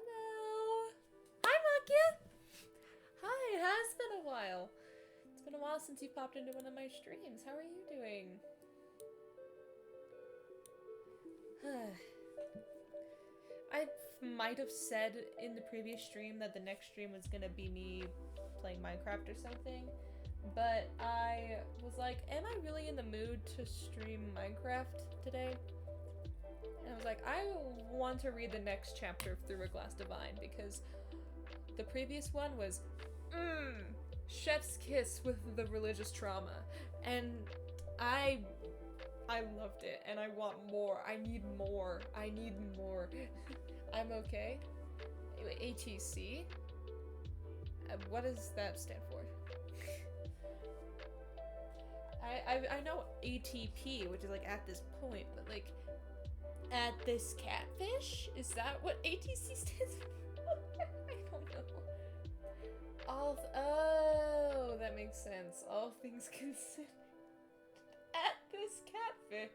Hello! Hi, Makia! Hi, it has been a while. It's been a while since you popped into one of my streams. How are you doing? I might have said in the previous stream that the next stream was gonna be me playing Minecraft or something, but I was like, am I really in the mood to stream Minecraft today? And I was like, I want to read the next chapter of Through a Glass Divine because the previous one was, chef's kiss with the religious trauma, and I loved it, and I want more. I need more. I need more. I'm okay. ATC? What does that stand for? I know ATP, which is like at this point, but like at this catfish? Is that what ATC stands for? I don't know. Oh, that makes sense. All things considered. At this catfish.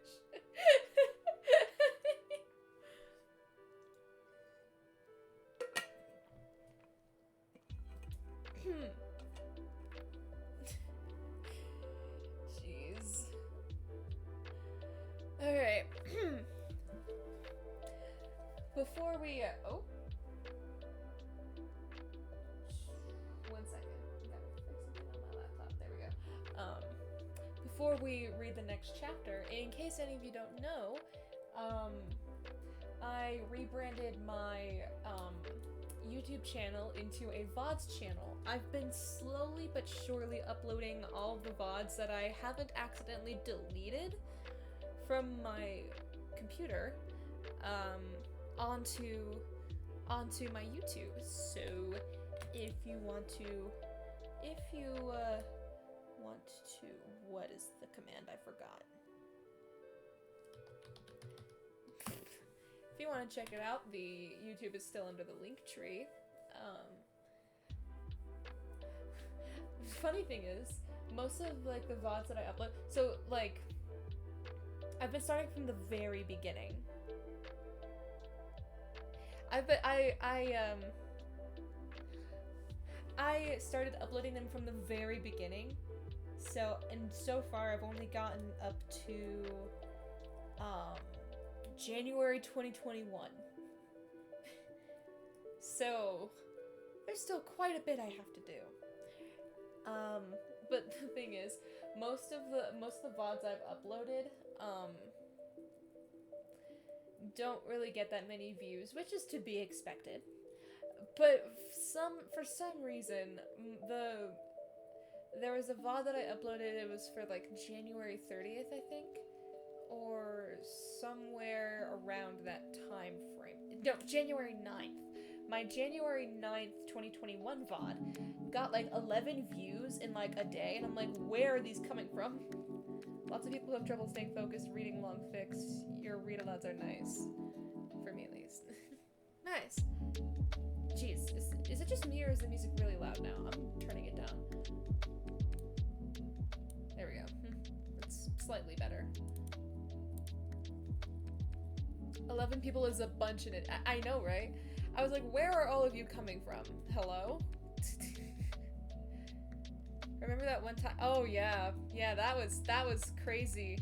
Jeez. Alright. Before we, oh. One second. I gotta fix something on my laptop. There we go. Before we read the next chapter, in case any of you don't know, I rebranded my YouTube channel into a VODs channel. I've been slowly but surely uploading all of the VODs that I haven't accidentally deleted from my computer onto my YouTube. So if you want to, what is the command? I forgot. If you want to check it out, the YouTube is still under the link tree. Funny thing is, most of like the VODs that I upload, so like, I've been starting from the very beginning. I started uploading them from the very beginning. So far I've only gotten up to January 2021. So there's still quite a bit I have to do. But the thing is, most of the VODs I've uploaded don't really get that many views, which is to be expected. But for some reason, there was a VOD that I uploaded, it was for like January 30th, I think, or somewhere around that time frame. No, January 9th. My January 9th, 2021 VOD got like 11 views in like a day, and I'm like, where are these coming from? Lots of people who have trouble staying focused, reading long fics. Your read-alouds are nice. For me, at least. Nice. Jeez, is it just me or is the music really loud now? I'm turning it down. There we go. That's slightly better. 11 people is a bunch in it. I know, right? I was like, where are all of you coming from? Hello? Remember that one time? Oh, yeah. Yeah, that was crazy.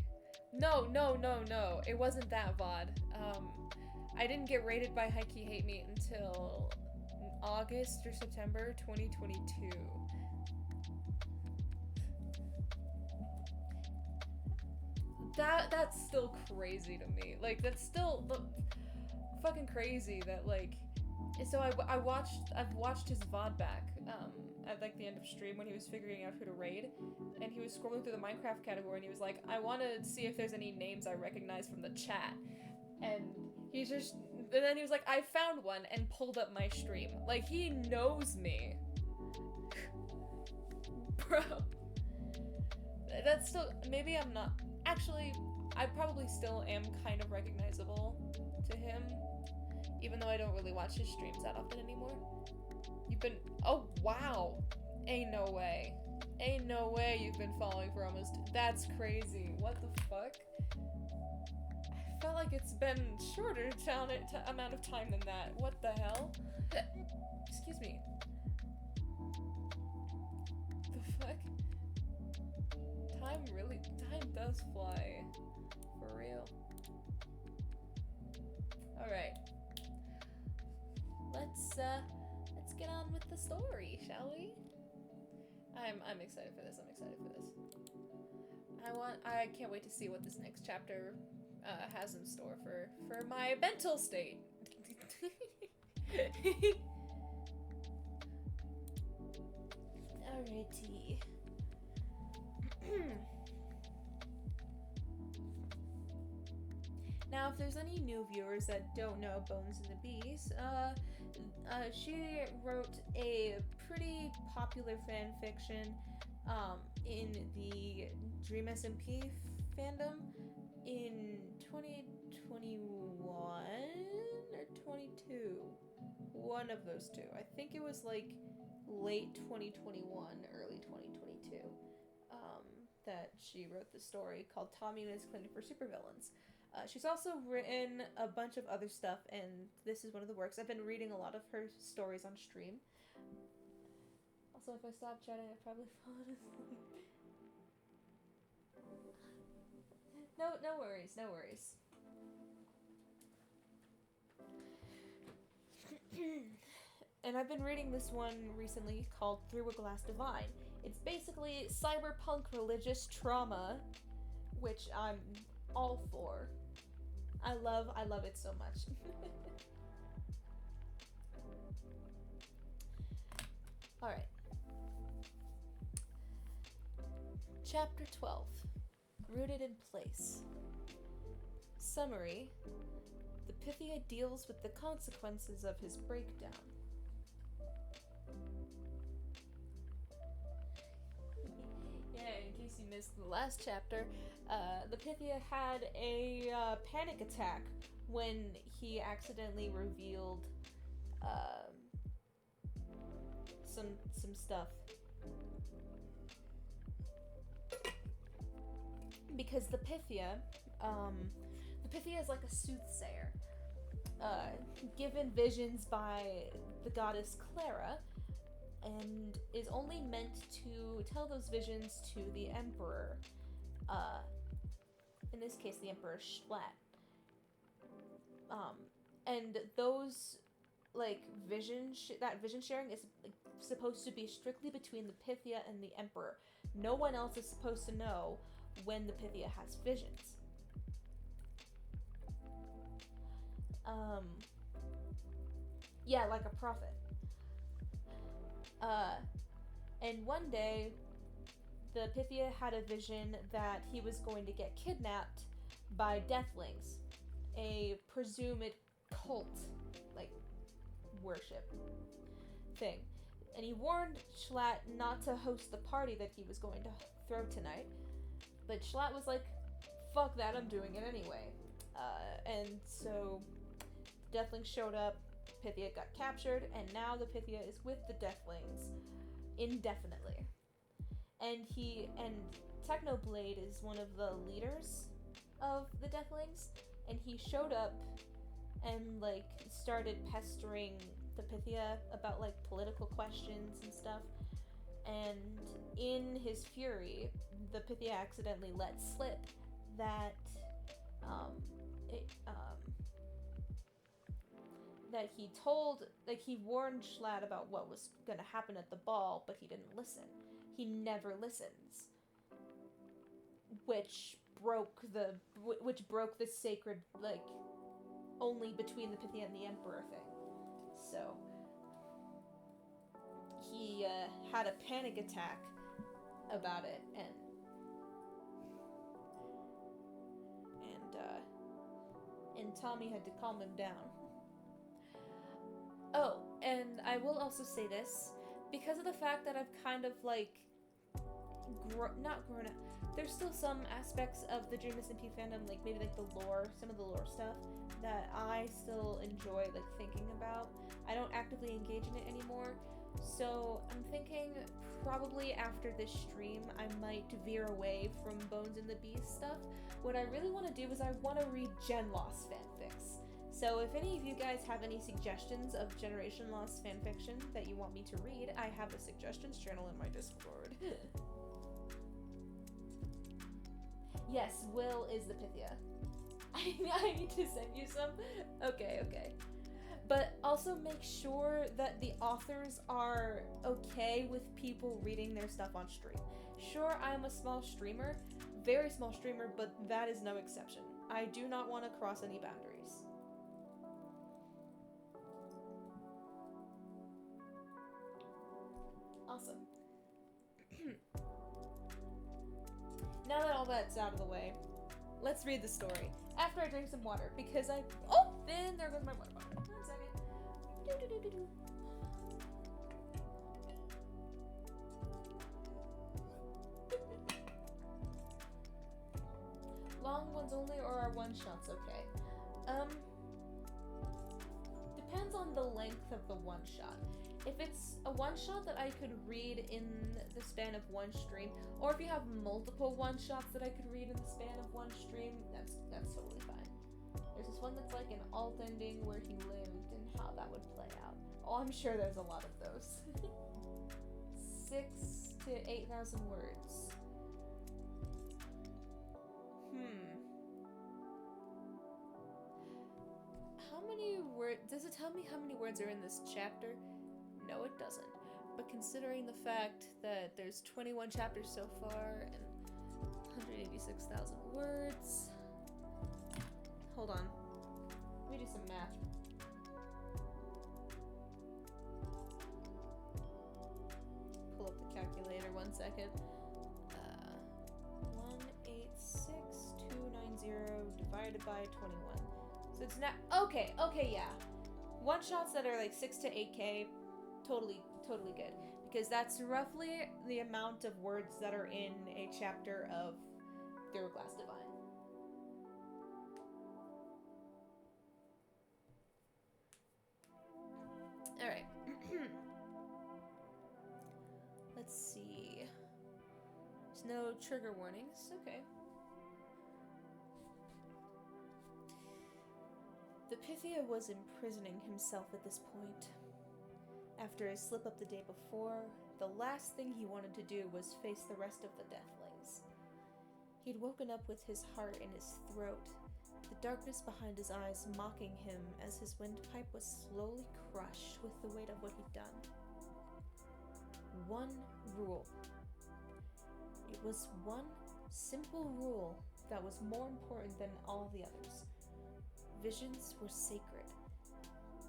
No. It wasn't that VOD. I didn't get rated by Heike Hate Me until August or September 2022. That's still crazy to me. Like, that's still fucking crazy that, like, so I've watched his VOD back, at like the end of stream when he was figuring out who to raid, and he was scrolling through the Minecraft category and he was like, I want to see if there's any names I recognize from the chat, and then he was like, I found one, and pulled up my stream. Like, he knows me. Bro. That's still, maybe I'm not, actually, I probably still am kind of recognizable to him, even though I don't really watch his streams that often anymore. Oh, wow. Ain't no way. Ain't no way you've been following for almost, that's crazy. What the fuck? felt like it's been shorter amount of time than that. What the hell? Excuse me. The fuck? Time does fly. For real. Alright. Let's get on with the story, shall we? I'm excited for this. I can't wait to see what this next chapter has in store for my mental state. Alrighty. Now, if there's any new viewers that don't know Bones and the Beast, she wrote a pretty popular fan fiction in the Dream SMP fandom in 2021 or 22. One of those two. I think it was like late 2021, early 2022, that she wrote the story called Tommy and His Clinic for Supervillains. She's also written a bunch of other stuff, and this is one of the works. I've been reading a lot of her stories on stream. Also, if I stop chatting, I've probably fallen asleep. No worries. And I've been reading this one recently called Through a Glass Divine. It's basically cyberpunk religious trauma, which I'm all for. I love it so much. Alright. Chapter 12. Rooted in Place. Summary. The Pythia deals with the consequences of his breakdown. Yeah, in case you missed the last chapter, the Pythia had a panic attack when he accidentally revealed some stuff. Because the Pythia is like a soothsayer, given visions by the goddess Clara, and is only meant to tell those visions to the Emperor. In this case, the Emperor Schlatt. And those, like, that vision sharing is supposed to be strictly between the Pythia and the Emperor. No one else is supposed to know when the Pythia has visions. Yeah, like a prophet. And one day, the Pythia had a vision that he was going to get kidnapped by Deathlings, a presumed cult, like, worship thing. And he warned Schlatt not to host the party that he was going to throw tonight. But Schlatt was like, fuck that, I'm doing it anyway. And so Deathlings showed up, Pythia got captured, and now the Pythia is with the Deathlings indefinitely. And Technoblade is one of the leaders of the Deathlings, and he showed up and, like, started pestering the Pythia about, like, political questions and stuff. And in his fury, the Pythia accidentally let slip that that he warned Schlatt about what was gonna happen at the ball, but he didn't listen. He never listens. Which broke the sacred, like, only between the Pythia and the Emperor thing. So he had a panic attack about it, and Tommy had to calm him down. Oh, and I will also say this, because of the fact that I've kind of, like, not grown up, there's still some aspects of the Dream SMP fandom, like maybe like the lore, some of the lore stuff, that I still enjoy, like, thinking about. I don't actively engage in it anymore, So I'm thinking probably after this stream, I might veer away from Bones and the Beast stuff. What I really want to do is I want to read Gen Lost fanfics. So if any of you guys have any suggestions of Generation Lost fanfiction that you want me to read, I have a suggestions channel in my Discord. Yes, Will is the Pythia. I need to send you some? Okay. But also make sure that the authors are okay with people reading their stuff on stream. Sure, I'm a small streamer, very small streamer, but that is no exception. I do not want to cross any boundaries. Awesome. Now that all that's out of the way, let's read the story. After I drink some water, because oh, then there goes my water bottle. 1 second. Long ones only, or are one-shots okay? Depends on the length of the one-shot. If it's a one-shot that I could read in the span of one stream, or if you have multiple one-shots that I could read in the span of one stream, that's totally fine. There's this one that's like an alt ending where he lived and how that would play out. Oh, I'm sure there's a lot of those. 6 to 8,000 words. How many words? Does it tell me how many words are in this chapter? No, it doesn't. But considering the fact that there's 21 chapters so far and 186,000 words. Hold on. Let me do some math. Pull up the calculator 1 second. 186,290 divided by 21. So it's not okay, yeah. One shots that are like 6 to 8k, totally good. Because that's roughly the amount of words that are in a chapter of Through a Glass Divine. Alright. Let's see. There's no trigger warnings. Okay. The Pythia was imprisoning himself at this point. After his slip-up the day before, the last thing he wanted to do was face the rest of the Deathlings. He'd woken up with his heart in his throat, the darkness behind his eyes mocking him as his windpipe was slowly crushed with the weight of what he'd done. One rule. It was one simple rule that was more important than all the others. Visions were sacred,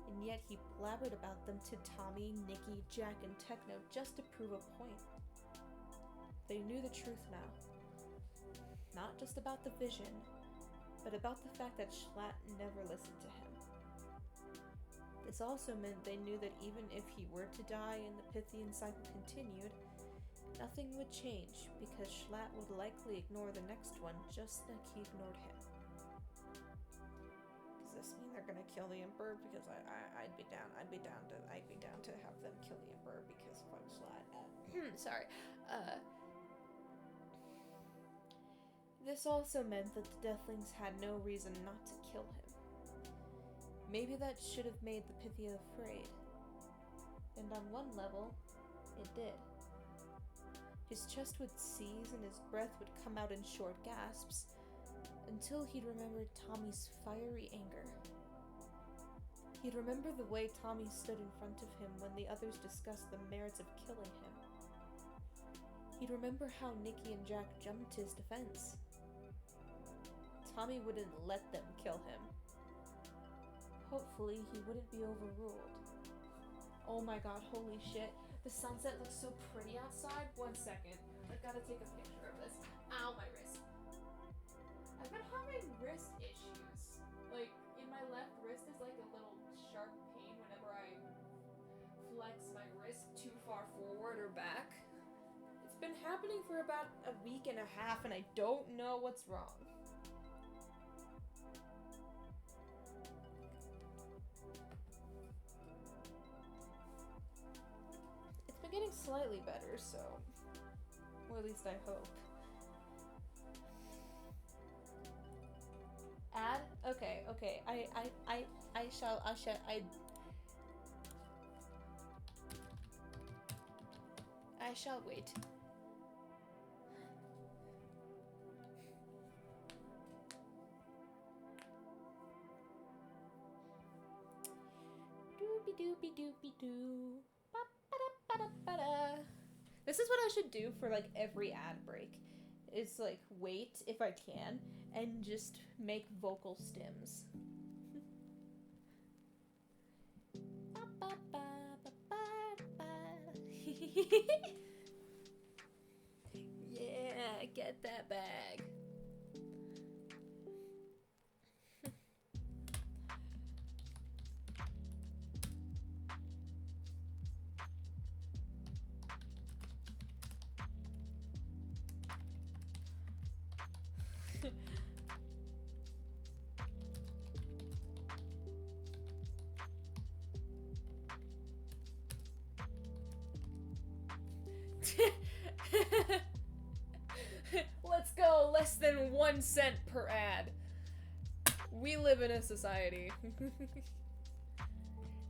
and yet he blabbered about them to Tommy, Nikki, Jack, and Techno just to prove a point. They knew the truth now. Not just about the vision, but about the fact that Schlatt never listened to him. This also meant they knew that even if he were to die and the Pythian cycle continued, nothing would change because Schlatt would likely ignore the next one just like he ignored him. Does this mean they're gonna kill the Emperor? Because I'd be down to have them kill the Emperor because fuck Schlatt. Sorry. This also meant that the Deathlings had no reason not to kill him. Maybe that should have made the Pythia afraid. And on one level, it did. His chest would seize and his breath would come out in short gasps, until he'd remembered Tommy's fiery anger. He'd remember the way Tommy stood in front of him when the others discussed the merits of killing him. He'd remember how Nikki and Jack jumped to his defense. Tommy wouldn't let them kill him. Hopefully, he wouldn't be overruled. Oh my god, holy shit. The sunset looks so pretty outside. 1 second. I gotta take a picture of this. Ow, my wrist. I've been having wrist issues. Like, in my left wrist is like a little sharp pain whenever I flex my wrist too far forward or back. It's been happening for about a week and a half and I don't know what's wrong. slightly better, so... Or at least I hope. Add? Okay, okay. I shall, I shall wait. Doopy doopy doopy doo. Ba-ba-da-ba-da-ba-da. This is what I should do for like every ad break. Is like wait if I can and just make vocal stems. Yeah, get that bag. Let's go, less than 1 cent per ad. We live in a society.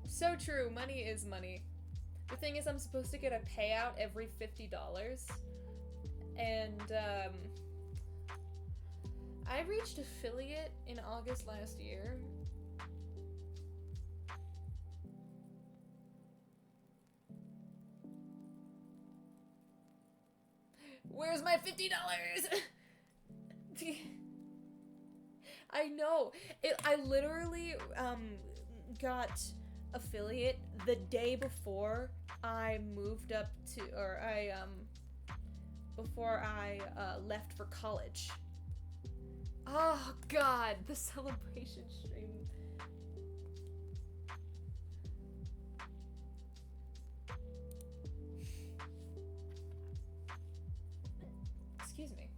So true, money is money. The thing is, I'm supposed to get a payout every $50. And, I reached affiliate in August last year. Where's my $50? I know. I literally got affiliate the day before I moved up to, or before I left for college. Oh god, the celebration stream. Excuse me.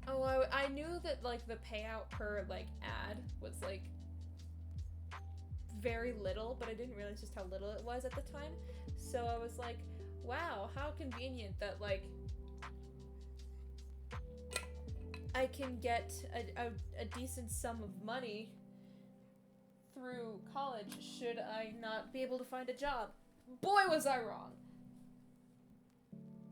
Oh, I knew that, like, the payout per, like, ad was, like, very little, but I didn't realize just how little it was at the time. So I was like, wow, how convenient that, like, I can get a decent sum of money through college should I not be able to find a job. Boy, was I wrong!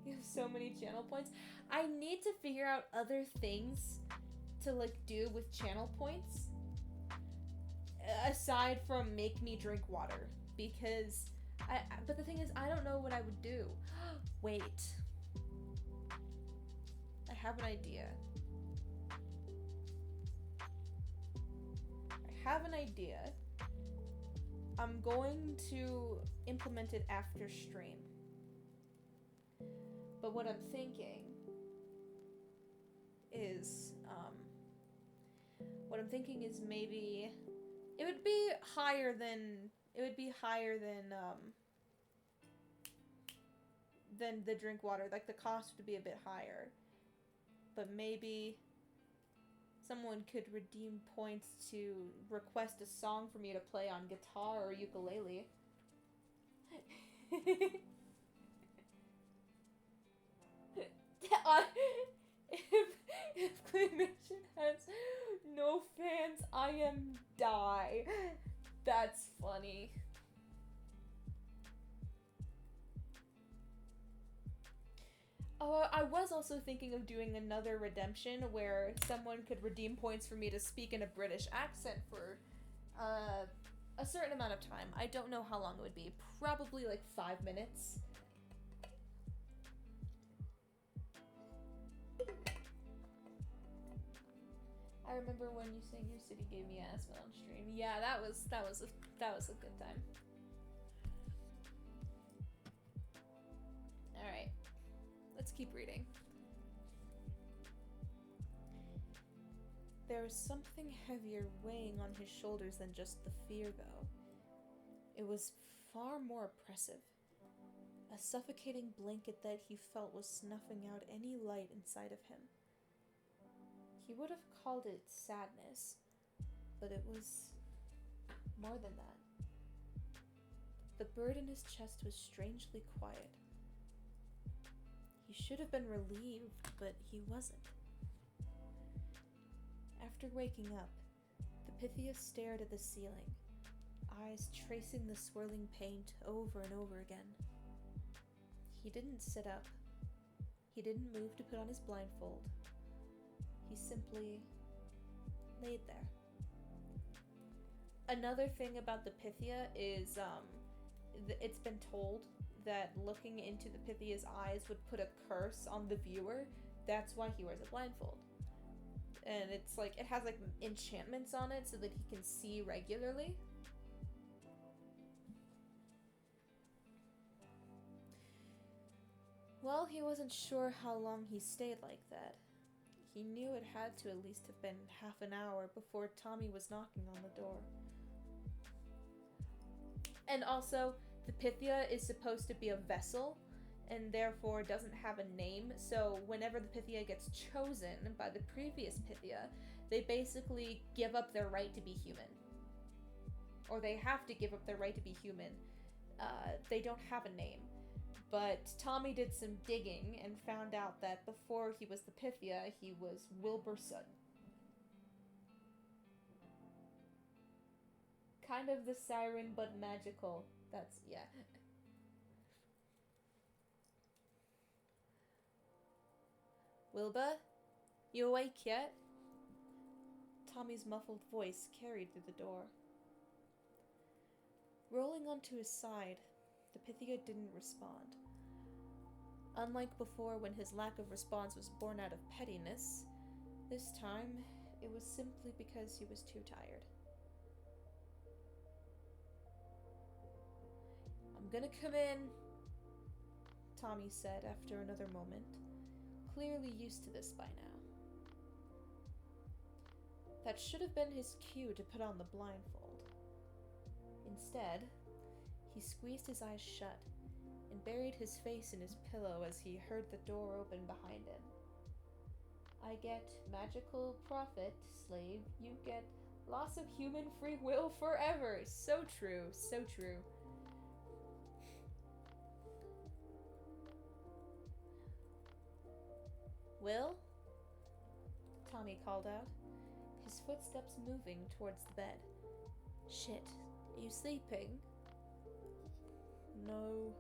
You have so many channel points. I need to figure out other things to, like, do with channel points. Aside from make me drink water. Because, but the thing is, I don't know what I would do. Wait. I have an idea. I'm going to implement it after stream. But what I'm thinking is, maybe it would be higher than the drink water. Like, the cost would be a bit higher. But maybe someone could redeem points to request a song for me to play on guitar or ukulele. If Claymation has no fans, I am die. That's funny. Oh, I was also thinking of doing another redemption where someone could redeem points for me to speak in a British accent for a certain amount of time. I don't know how long it would be. Probably like 5 minutes. I remember when you sang Your City Gave Me Asthma on stream. Yeah, that was a good time. All right. Let's keep reading. There was something heavier weighing on his shoulders than just the fear, though. It was far more oppressive. A suffocating blanket that he felt was snuffing out any light inside of him. He would have called it sadness, but it was more than that. The bird in his chest was strangely quiet. He should have been relieved, but he wasn't. After waking up, the Pythia stared at the ceiling, eyes tracing the swirling paint over and over again. He didn't sit up. He didn't move to put on his blindfold. He simply laid there. Another thing about the Pythia is, it's been told that looking into the Pythia's eyes would put a curse on the viewer. That's why he wears a blindfold. And it's like, it has like enchantments on it so that he can see regularly. Well, he wasn't sure how long he stayed like that. He knew it had to at least have been half an hour before Tommy was knocking on the door. And also, the Pythia is supposed to be a vessel, and therefore doesn't have a name, so whenever the Pythia gets chosen by the previous Pythia, they basically give up their right to be human. Or they have to give up their right to be human. They don't have a name. But Tommy did some digging and found out that before he was the Pythia, he was Wilburson. Kind of the siren, but magical. That's, yeah. Wilbur? You awake yet? Tommy's muffled voice carried through the door. Rolling onto his side, the Pythia didn't respond. Unlike before when his lack of response was born out of pettiness, this time it was simply because he was too tired. I'm gonna come in, Tommy said after another moment, clearly used to this by now. That should have been his cue to put on the blindfold. Instead, he squeezed his eyes shut and buried his face in his pillow as he heard the door open behind him. I get magical profit, slave. You get loss of human free will forever. So true, so true. Will? Tommy called out, his footsteps moving towards the bed. Shit, you sleeping? No,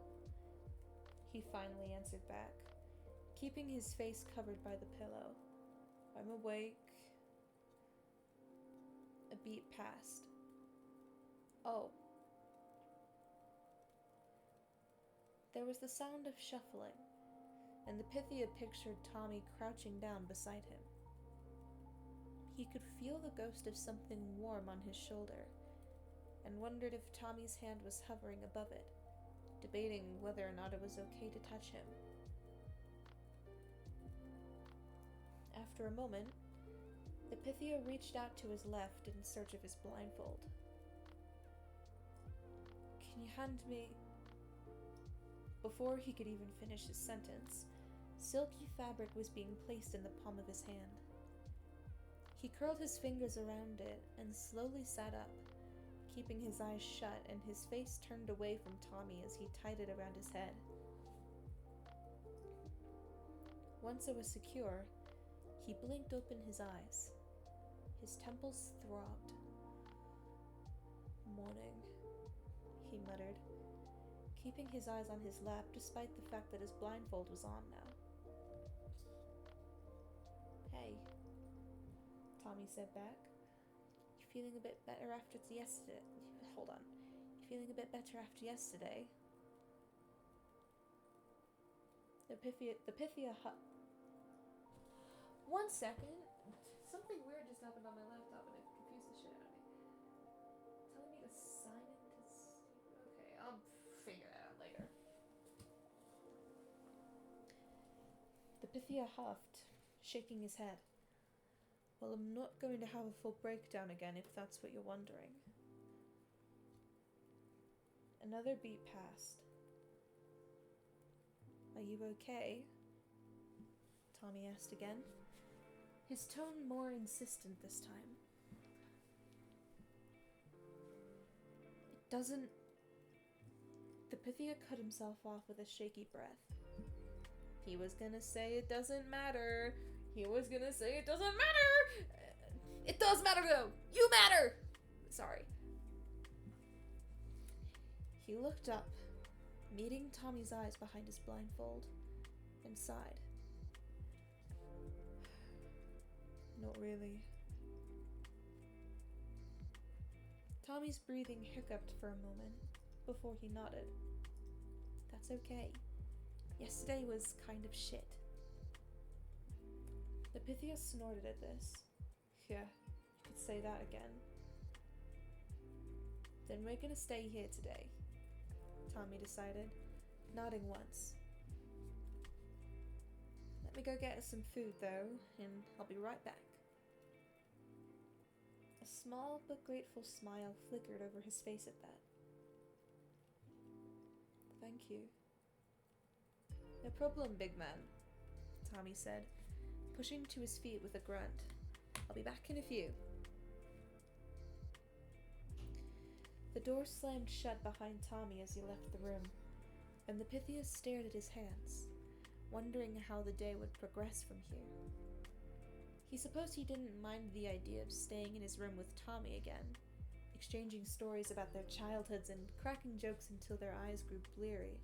he finally answered back, keeping his face covered by the pillow. I'm awake. A beat passed. Oh. There was the sound of shuffling, and the Pythia pictured Tommy crouching down beside him. He could feel the ghost of something warm on his shoulder, and wondered if Tommy's hand was hovering above it, debating whether or not it was okay to touch him. After a moment, the Pythia reached out to his left in search of his blindfold. Can you hand me... Before he could even finish his sentence, silky fabric was being placed in the palm of his hand. He curled his fingers around it and slowly sat up, keeping his eyes shut and his face turned away from Tommy as he tied it around his head. Once it was secure, he blinked open his eyes. His temples throbbed. Morning, he muttered, keeping his eyes on his lap despite the fact that his blindfold was on now. Hey, Tommy said back. You feeling a bit better after yesterday? Hold on. You feeling a bit better after yesterday? The Pythia One second. Something weird just happened on my laptop and it confused the shit out of me. Telling me to sign into... Okay, I'll figure that out later. The Pythia huffed, shaking his head. Well, I'm not going to have a full breakdown again if that's what you're wondering. Another beat passed. Are you okay? Tommy asked again, his tone more insistent this time. It doesn't Pythia cut himself off with a shaky breath. He was gonna say it doesn't matter. He was gonna say it doesn't matter! It does matter though! You matter! Sorry. He looked up, meeting Tommy's eyes behind his blindfold, and sighed. Not really. Tommy's breathing hiccuped for a moment before he nodded. That's okay. Yesterday was kind of shit. The Pythia snorted at this. Yeah, you could say that again. Then we're gonna stay here today, Tommy decided, nodding once. Let me go get us some food though, and I'll be right back. A small but grateful smile flickered over his face at that. Thank you. No problem, big man, Tommy said, pushing to his feet with a grunt. I'll be back in a few. The door slammed shut behind Tommy as he left the room, and the Pythia stared at his hands, wondering how the day would progress from here. He supposed he didn't mind the idea of staying in his room with Tommy again, exchanging stories about their childhoods and cracking jokes until their eyes grew bleary.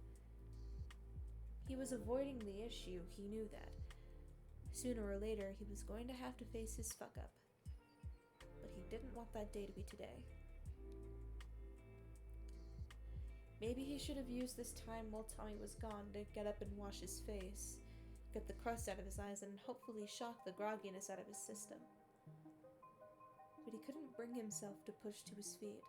He was avoiding the issue, he knew that. Sooner or later, he was going to have to face his fuck-up. But he didn't want that day to be today. Maybe he should have used this time while Tommy was gone to get up and wash his face, get the crust out of his eyes, and hopefully shock the grogginess out of his system. But he couldn't bring himself to push to his feet.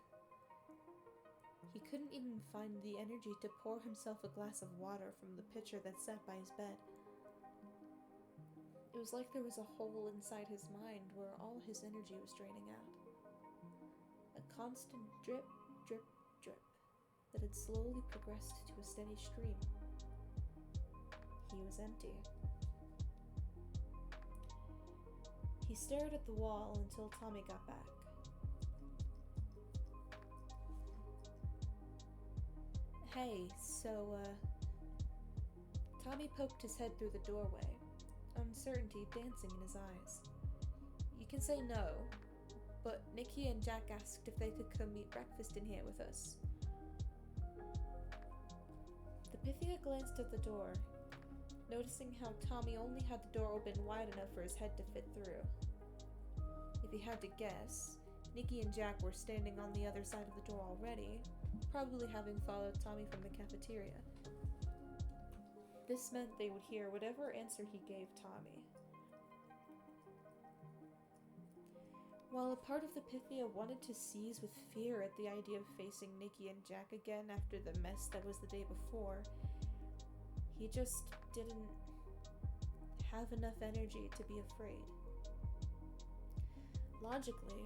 He couldn't even find the energy to pour himself a glass of water from the pitcher that sat by his bed. It was like there was a hole inside his mind where all his energy was draining out. A constant drip, drip, drip that had slowly progressed to a steady stream. He was empty. He stared at the wall until Tommy got back. Hey, so, Tommy poked his head through the doorway, uncertainty dancing in his eyes. You can say no, but Nikki and Jack asked if they could come eat breakfast in here with us. The Pythia glanced at the door, noticing how Tommy only had the door open wide enough for his head to fit through. If he had to guess, Nikki and Jack were standing on the other side of the door already, probably having followed Tommy from the cafeteria. This meant they would hear whatever answer he gave Tommy. While a part of the Pythia wanted to seize with fear at the idea of facing Nikki and Jack again after the mess that was the day before, he just didn't have enough energy to be afraid. Logically,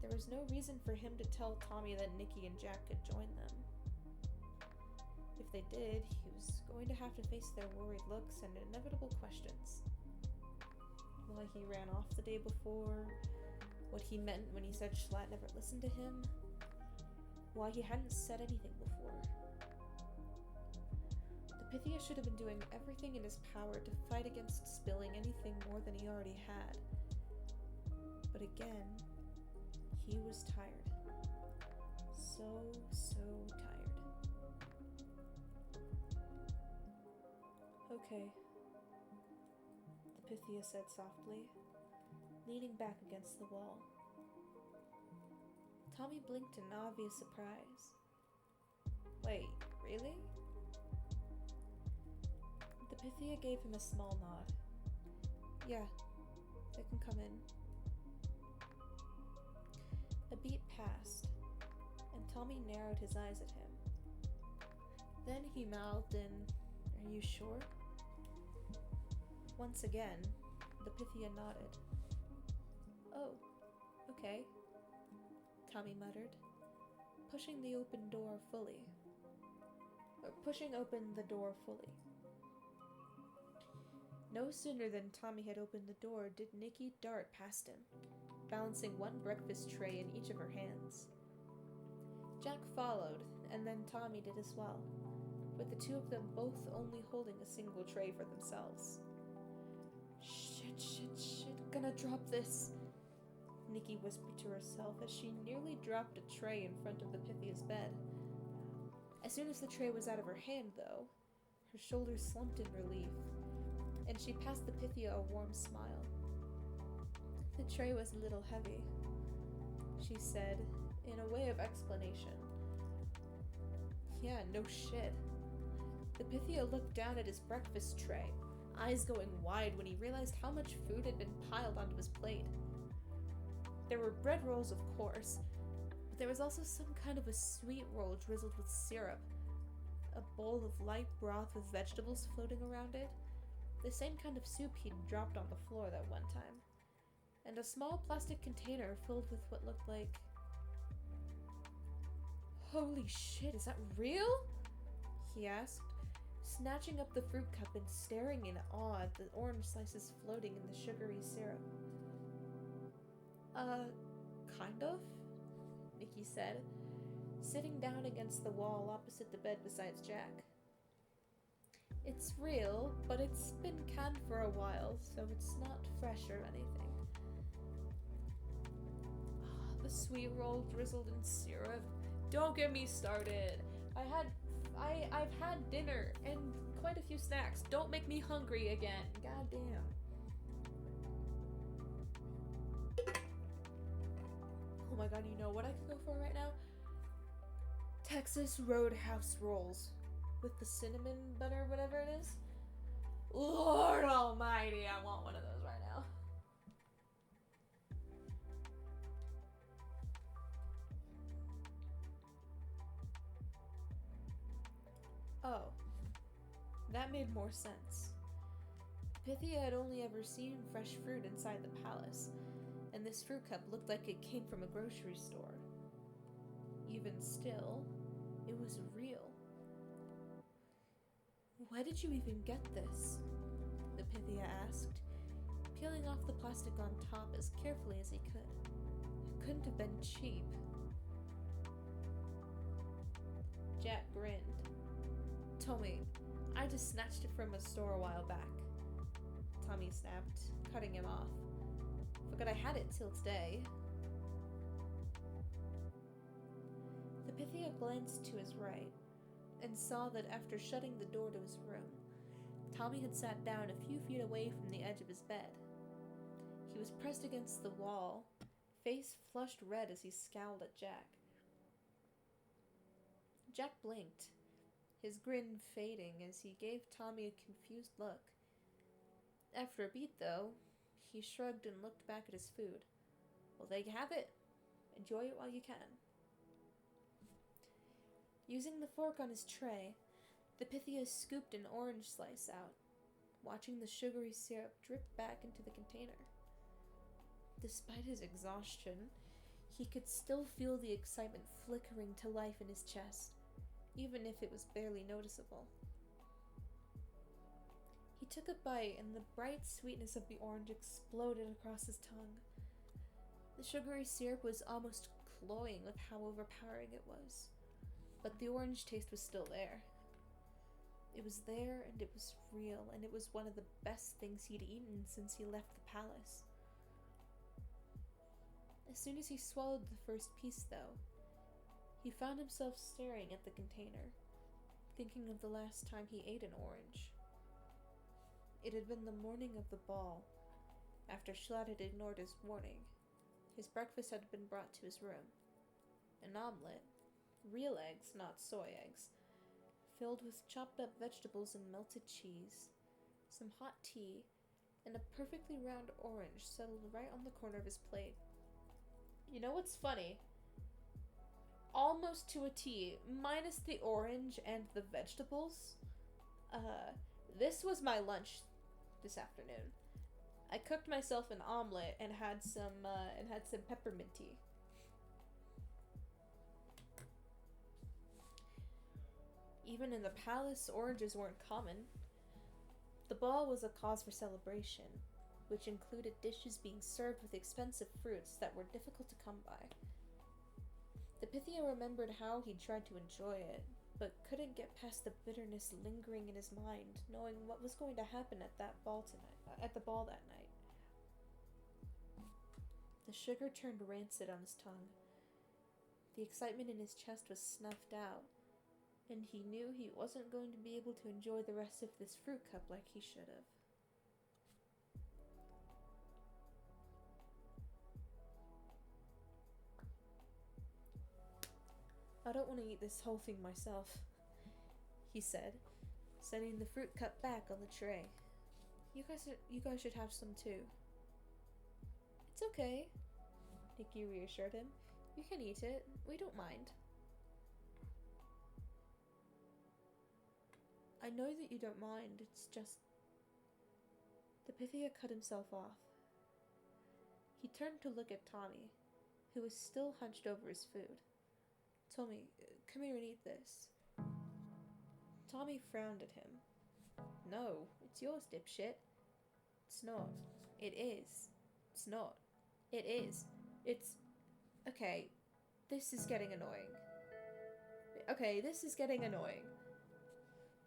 there was no reason for him to tell Tommy that Nikki and Jack could join them. If they did, he was going to have to face their worried looks and inevitable questions. Why he ran off the day before, what he meant when he said Schlatt never listened to him, why he hadn't said anything before. The Pythia should have been doing everything in his power to fight against spilling anything more than he already had. But again, he was tired. So tired. Okay, the Pythia said softly, leaning back against the wall. Tommy blinked in obvious surprise. Wait, really? The Pythia gave him a small nod. Yeah, they can come in. A beat passed, and Tommy narrowed his eyes at him. Then he mouthed in, "Are you sure?" Once again, the Pythia nodded. "Oh, okay," Tommy muttered, pushing open the door fully. No sooner than Tommy had opened the door did Nikki dart past him, balancing one breakfast tray in each of her hands. Jack followed, and then Tommy did as well, with the two of them both only holding a single tray for themselves. Shit, gonna drop this, Nikki whispered to herself as she nearly dropped a tray in front of the Pythia's bed. As soon as the tray was out of her hand, though, her shoulders slumped in relief, and she passed the Pythia a warm smile. The tray was a little heavy, she said, in a way of explanation. Yeah, no shit. The Pythia looked down at his breakfast tray, eyes going wide when he realized how much food had been piled onto his plate. There were bread rolls, of course, but there was also some kind of a sweet roll drizzled with syrup, a bowl of light broth with vegetables floating around it, the same kind of soup he'd dropped on the floor that one time, and a small plastic container filled with what looked like... Holy shit, is that real? He asked, snatching up the fruit cup and staring in awe at the orange slices floating in the sugary syrup. Kind of, Nikki said, sitting down against the wall opposite the bed beside Jack. It's real, but it's been canned for a while, so it's not fresh or anything. The sweet roll drizzled in syrup. Don't get me started. I've had dinner and quite a few snacks. Don't make me hungry again. God damn. Oh my god, you know what I could go for right now? Texas Roadhouse rolls. With the cinnamon butter, whatever it is. Lord almighty, I want one of those right now. Oh, that made more sense. Pythia had only ever seen fresh fruit inside the palace, and this fruit cup looked like it came from a grocery store. Even still, it was real. Why did you even get this? The Pythia asked, peeling off the plastic on top as carefully as he could. It couldn't have been cheap. Jack grinned. Tommy, I just snatched it from a store a while back. Tommy snapped, cutting him off. Forgot I had it till today. The Pythia glanced to his right and saw that after shutting the door to his room, Tommy had sat down a few feet away from the edge of his bed. He was pressed against the wall, face flushed red as he scowled at Jack. Jack blinked, his grin fading as he gave Tommy a confused look. After a beat, though, he shrugged and looked back at his food. Well, there you have it. Enjoy it while you can. Using the fork on his tray, the Pythia scooped an orange slice out, watching the sugary syrup drip back into the container. Despite his exhaustion, he could still feel the excitement flickering to life in his chest, even if it was barely noticeable. He took a bite and the bright sweetness of the orange exploded across his tongue. The sugary syrup was almost cloying with how overpowering it was, but the orange taste was still there. It was there and it was real, and it was one of the best things he'd eaten since he left the palace. As soon as he swallowed the first piece, though, he found himself staring at the container, thinking of the last time he ate an orange. It had been the morning of the ball, after Schlatt had ignored his warning. His breakfast had been brought to his room. An omelet, real eggs, not soy eggs, filled with chopped up vegetables and melted cheese, some hot tea, and a perfectly round orange settled right on the corner of his plate. You know what's funny? Almost to a T, minus the orange and the vegetables. This was my lunch this afternoon. I cooked myself an omelet and had some peppermint tea. Even in the palace, oranges weren't common. The ball was a cause for celebration, which included dishes being served with expensive fruits that were difficult to come by. The Pythia remembered how he'd tried to enjoy it, but couldn't get past the bitterness lingering in his mind, knowing what was going to happen at the ball that night. The sugar turned rancid on his tongue. The excitement in his chest was snuffed out, and he knew he wasn't going to be able to enjoy the rest of this fruit cup like he should have. I don't want to eat this whole thing myself, he said, setting the fruit cup back on the tray. You guys should have some too. It's okay, Nikki reassured him. You can eat it. We don't mind. I know that you don't mind. It's just... The Pythia cut himself off. He turned to look at Tommy, who was still hunched over his food. Tommy, come here and eat this. Tommy frowned at him. No, it's yours, dipshit. It's not. It is. It's not. It is. It's... Okay, this is getting annoying.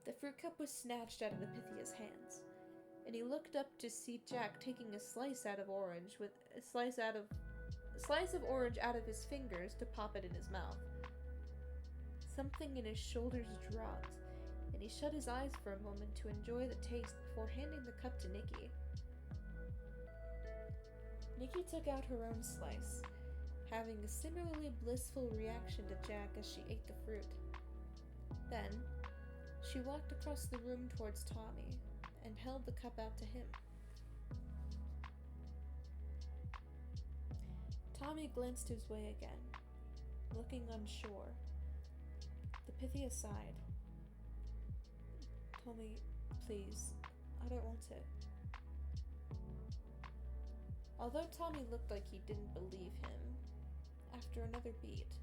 The fruit cup was snatched out of the Pythia's hands, and he looked up to see Jack taking a slice of orange out of his fingers to pop it in his mouth. Something in his shoulders dropped, and he shut his eyes for a moment to enjoy the taste before handing the cup to Nikki. Nikki took out her own slice, having a similarly blissful reaction to Jack as she ate the fruit. Then, she walked across the room towards Tommy and held the cup out to him. Tommy glanced his way again, looking unsure. The Pythia sighed. Tommy, please, I don't want it. Although Tommy looked like he didn't believe him, after another beat,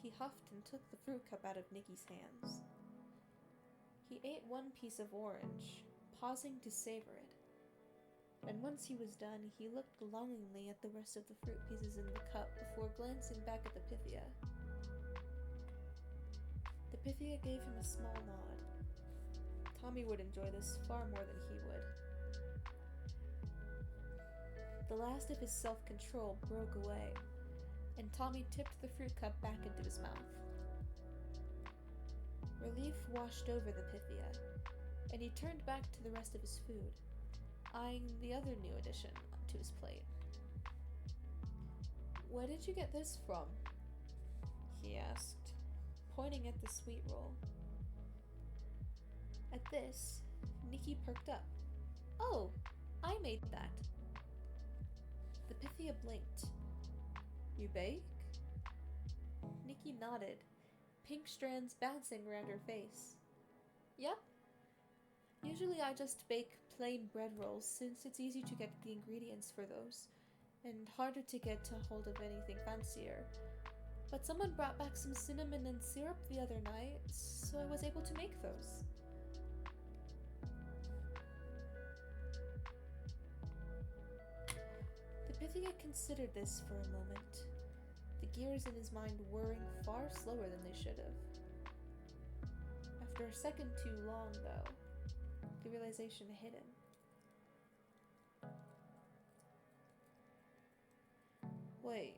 he huffed and took the fruit cup out of Nikki's hands. He ate one piece of orange, pausing to savor it. And once he was done, he looked longingly at the rest of the fruit pieces in the cup before glancing back at the Pythia. The Pythia gave him a small nod. Tommy would enjoy this far more than he would. The last of his self-control broke away, and Tommy tipped the fruit cup back into his mouth. Relief washed over the Pythia, and he turned back to the rest of his food, eyeing the other new addition to his plate. Where did you get this from? He asked, pointing at the sweet roll. At this, Nikki perked up. Oh, I made that. The Pythia blinked. You bake? Nikki nodded, pink strands bouncing around her face. Yep. Usually I just bake plain bread rolls since it's easy to get the ingredients for those, and harder to get a hold of anything fancier. But someone brought back some cinnamon and syrup the other night, so I was able to make those. The Pythia considered this for a moment, the gears in his mind whirring far slower than they should have. After a second too long, though, the realization hit him. Wait,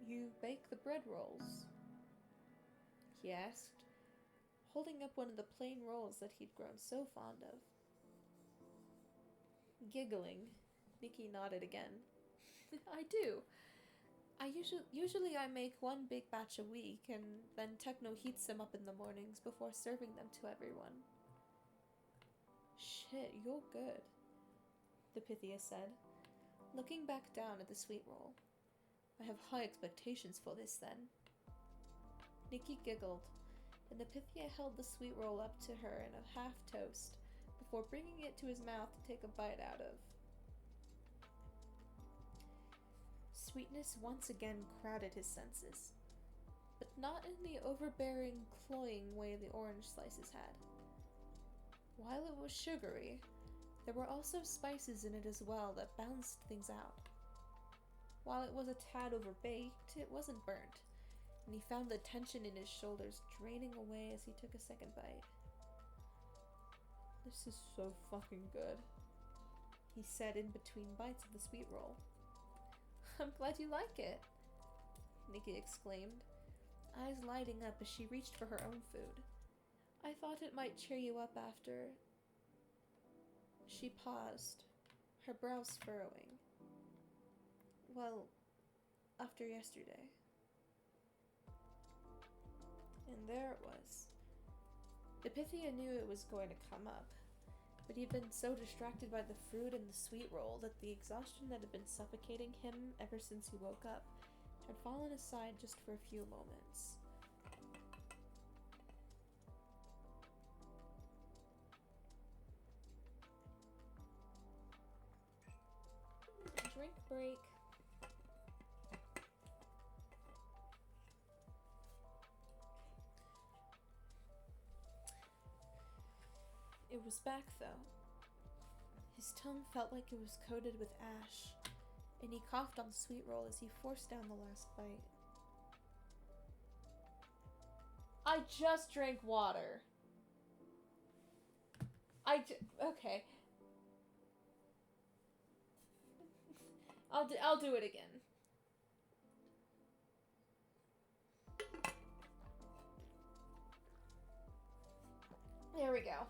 you bake the bread rolls? He asked, holding up one of the plain rolls that he'd grown so fond of. Giggling, Nikki nodded again. I do. Usually I make one big batch a week, and then Techno heats them up in the mornings before serving them to everyone. Shit, you're good, the Pythia said, looking back down at the sweet roll. I have high expectations for this, then. Nikki giggled, and the Pythia held the sweet roll up to her in a half toast before bringing it to his mouth to take a bite out of. Sweetness once again crowded his senses, but not in the overbearing, cloying way the orange slices had. While it was sugary, there were also spices in it as well that balanced things out. While it was a tad overbaked, it wasn't burnt, and he found the tension in his shoulders draining away as he took a second bite. "This is so fucking good," he said in between bites of the sweet roll. "I'm glad you like it," Nikki exclaimed, eyes lighting up as she reached for her own food. "I thought it might cheer you up after..." She paused, her brows furrowing. "Well, after yesterday." And there it was. The Pythia knew it was going to come up, but he'd been so distracted by the fruit and the sweet roll that the exhaustion that had been suffocating him ever since he woke up had fallen aside just for a few moments. Drink break. It was back, though. His tongue felt like it was coated with ash, and he coughed on the sweet roll as he forced down the last bite. "I just drank water. Okay. I'll do it again." There we go.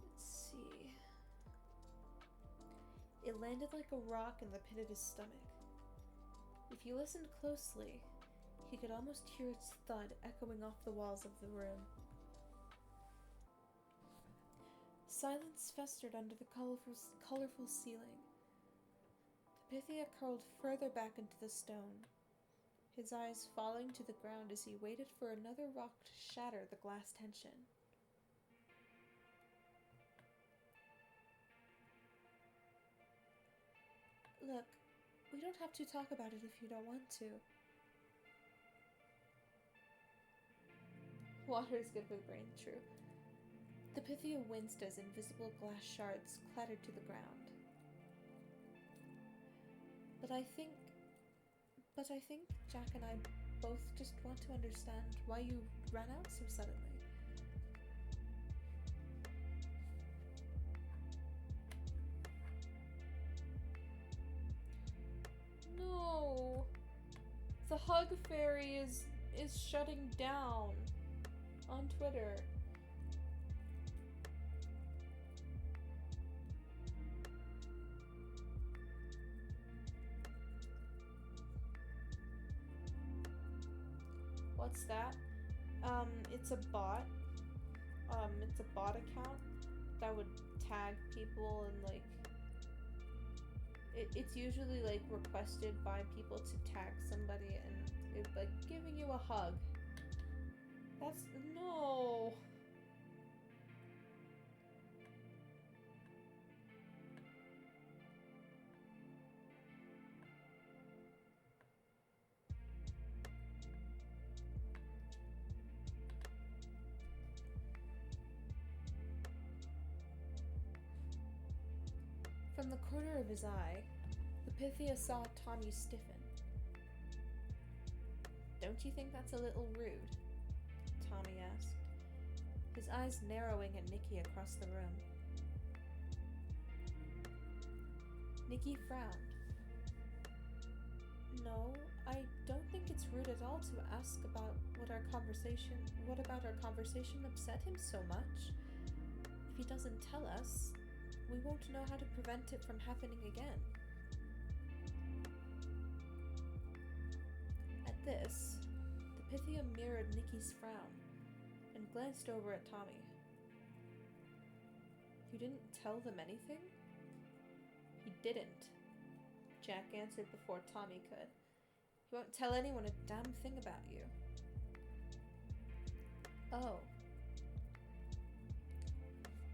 Let's see. It landed like a rock in the pit of his stomach. If you listened closely, he could almost hear its thud echoing off the walls of the room. Silence festered under the colorful ceiling. The Pythia curled further back into the stone, his eyes falling to the ground as he waited for another rock to shatter the glass tension. "Look, we don't have to talk about it if you don't want to." Water is good for the brain, true. The Pythia winced as invisible glass shards clattered to the ground. But I think Jack and I both just want to understand why you ran out so suddenly." "No. The Hug Fairy is shutting down on Twitter." "What's that?" It's a bot. It's a bot account that would tag people and, like, it's usually, like, requested by people to tag somebody and it's, like, giving you a hug. That's... no! From the corner of his eye, the Pythia saw Tommy stiffen. "Don't you think that's a little rude?" Tommy asked, his eyes narrowing at Nikki across the room. Nikki frowned. "No, I don't think it's rude at all to ask about what about our conversation upset him so much. If he doesn't tell us, we won't know how to prevent it from happening again." At this, the Pythia mirrored Nikki's frown and glanced over at Tommy. "You didn't tell them anything?" "He didn't," Jack answered before Tommy could. "He won't tell anyone a damn thing about you." "Oh."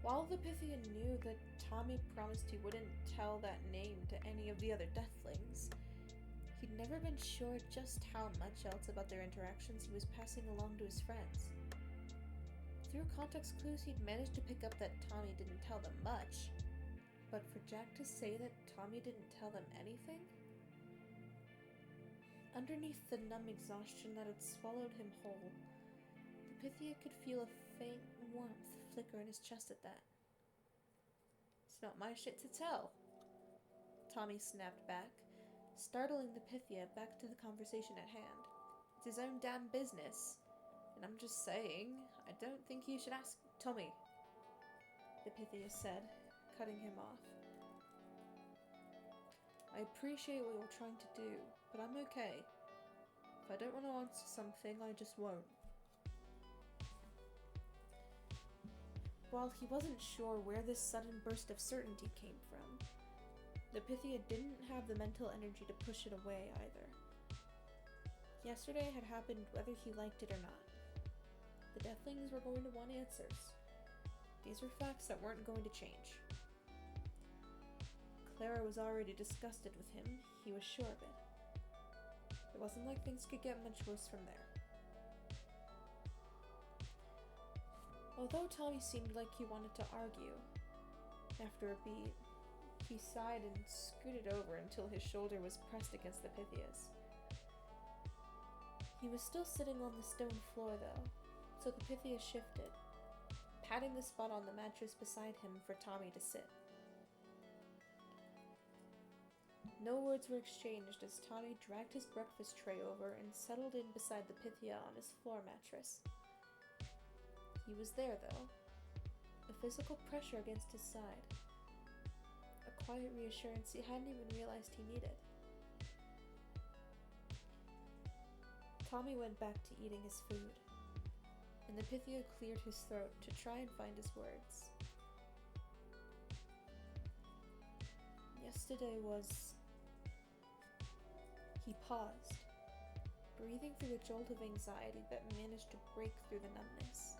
While the Pythia knew that Tommy promised he wouldn't tell that name to any of the other Deathlings, he'd never been sure just how much else about their interactions he was passing along to his friends. Through context clues, he'd managed to pick up that Tommy didn't tell them much, But for Jack to say that Tommy didn't tell them anything? Underneath the numb exhaustion that had swallowed him whole, the Pythia could feel a faint warmth flicker in his chest at that. It's not my shit to tell, Tommy snapped back, startling the Pythia back to the conversation at hand. It's his own damn business. And I'm just saying, I don't think you should ask Tommy, the Pythia said, cutting him off. I appreciate what you're trying to do, but I'm okay. If I don't want to answer something, I just won't. While he wasn't sure where this sudden burst of certainty came from, the Pythia didn't have the mental energy to push it away either. Yesterday had happened whether he liked it or not. The Deathlings were going to want answers. These were facts that weren't going to change. Clara was already disgusted with him, he was sure of it. It wasn't like things could get much worse from there. Although Tommy seemed like he wanted to argue, after a beat, he sighed and scooted over until his shoulder was pressed against the Pythia's. He was still sitting on the stone floor though, so the Pythia shifted, patting the spot on the mattress beside him for Tommy to sit. No words were exchanged as Tommy dragged his breakfast tray over and settled in beside the Pythia on his floor mattress. He was there, though, a physical pressure against his side, a quiet reassurance he hadn't even realized he needed. Tommy went back to eating his food, and the Pythia cleared his throat to try and find his words. Yesterday was... He paused, breathing through a jolt of anxiety that managed to break through the numbness.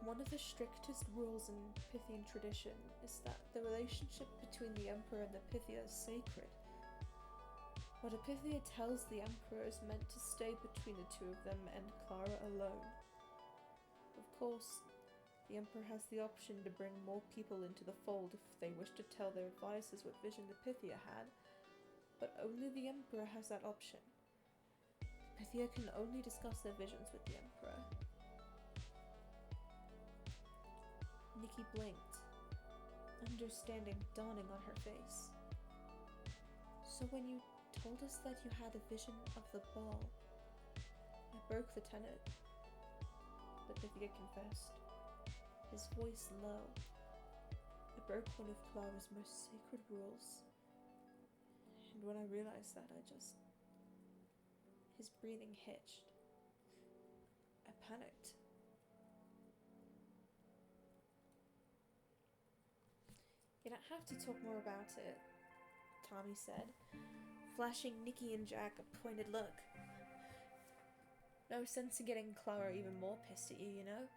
One of the strictest rules in Pythian tradition is that the relationship between the Emperor and the Pythia is sacred. What a Pythia tells the Emperor is meant to stay between the two of them and Clara alone. Of course, the Emperor has the option to bring more people into the fold if they wish to tell their advisors what vision the Pythia had, but only the Emperor has that option. The Pythia can only discuss their visions with the Emperor. Nikki blinked, understanding dawning on her face. So when you told us that you had a vision of the ball, I broke the tenet, the Pythia confessed, his voice low. I broke one of Clara's most sacred rules, and when I realized that, his breathing hitched. I panicked. You don't have to talk more about it, Tommy said, flashing Nikki and Jack a pointed look. No sense in getting Clara even more pissed at you, you know?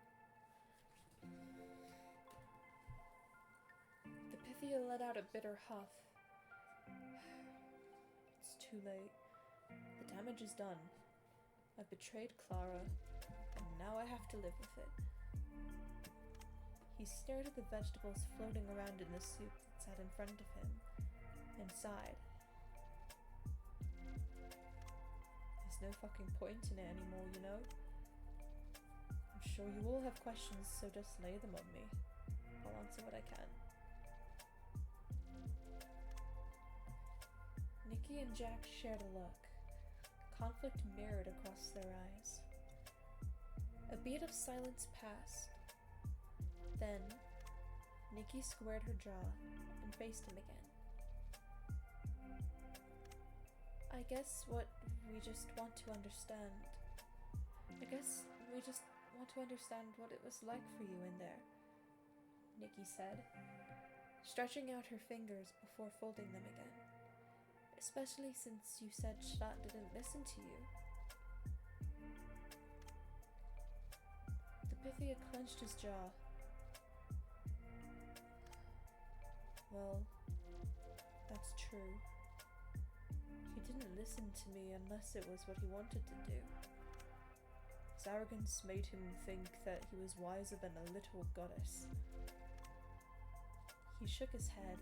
The Pythia let out a bitter huff. It's too late. The damage is done. I've betrayed Clara, and now I have to live with it. He stared at the vegetables floating around in the soup that sat in front of him, and sighed. There's no fucking point in it anymore, you know? I'm sure you all have questions, so just lay them on me. I'll answer what I can. Nikki and Jack shared a look, conflict mirrored across their eyes. A beat of silence passed. Then, Nikki squared her jaw and faced him again. I guess what we just want to understand what it was like for you in there, Nikki said, stretching out her fingers before folding them again. Especially since you said Shat didn't listen to you. The Pythia clenched his jaw. Well, that's true. He didn't listen to me unless it was what he wanted to do. His arrogance made him think that he was wiser than a little goddess. He shook his head,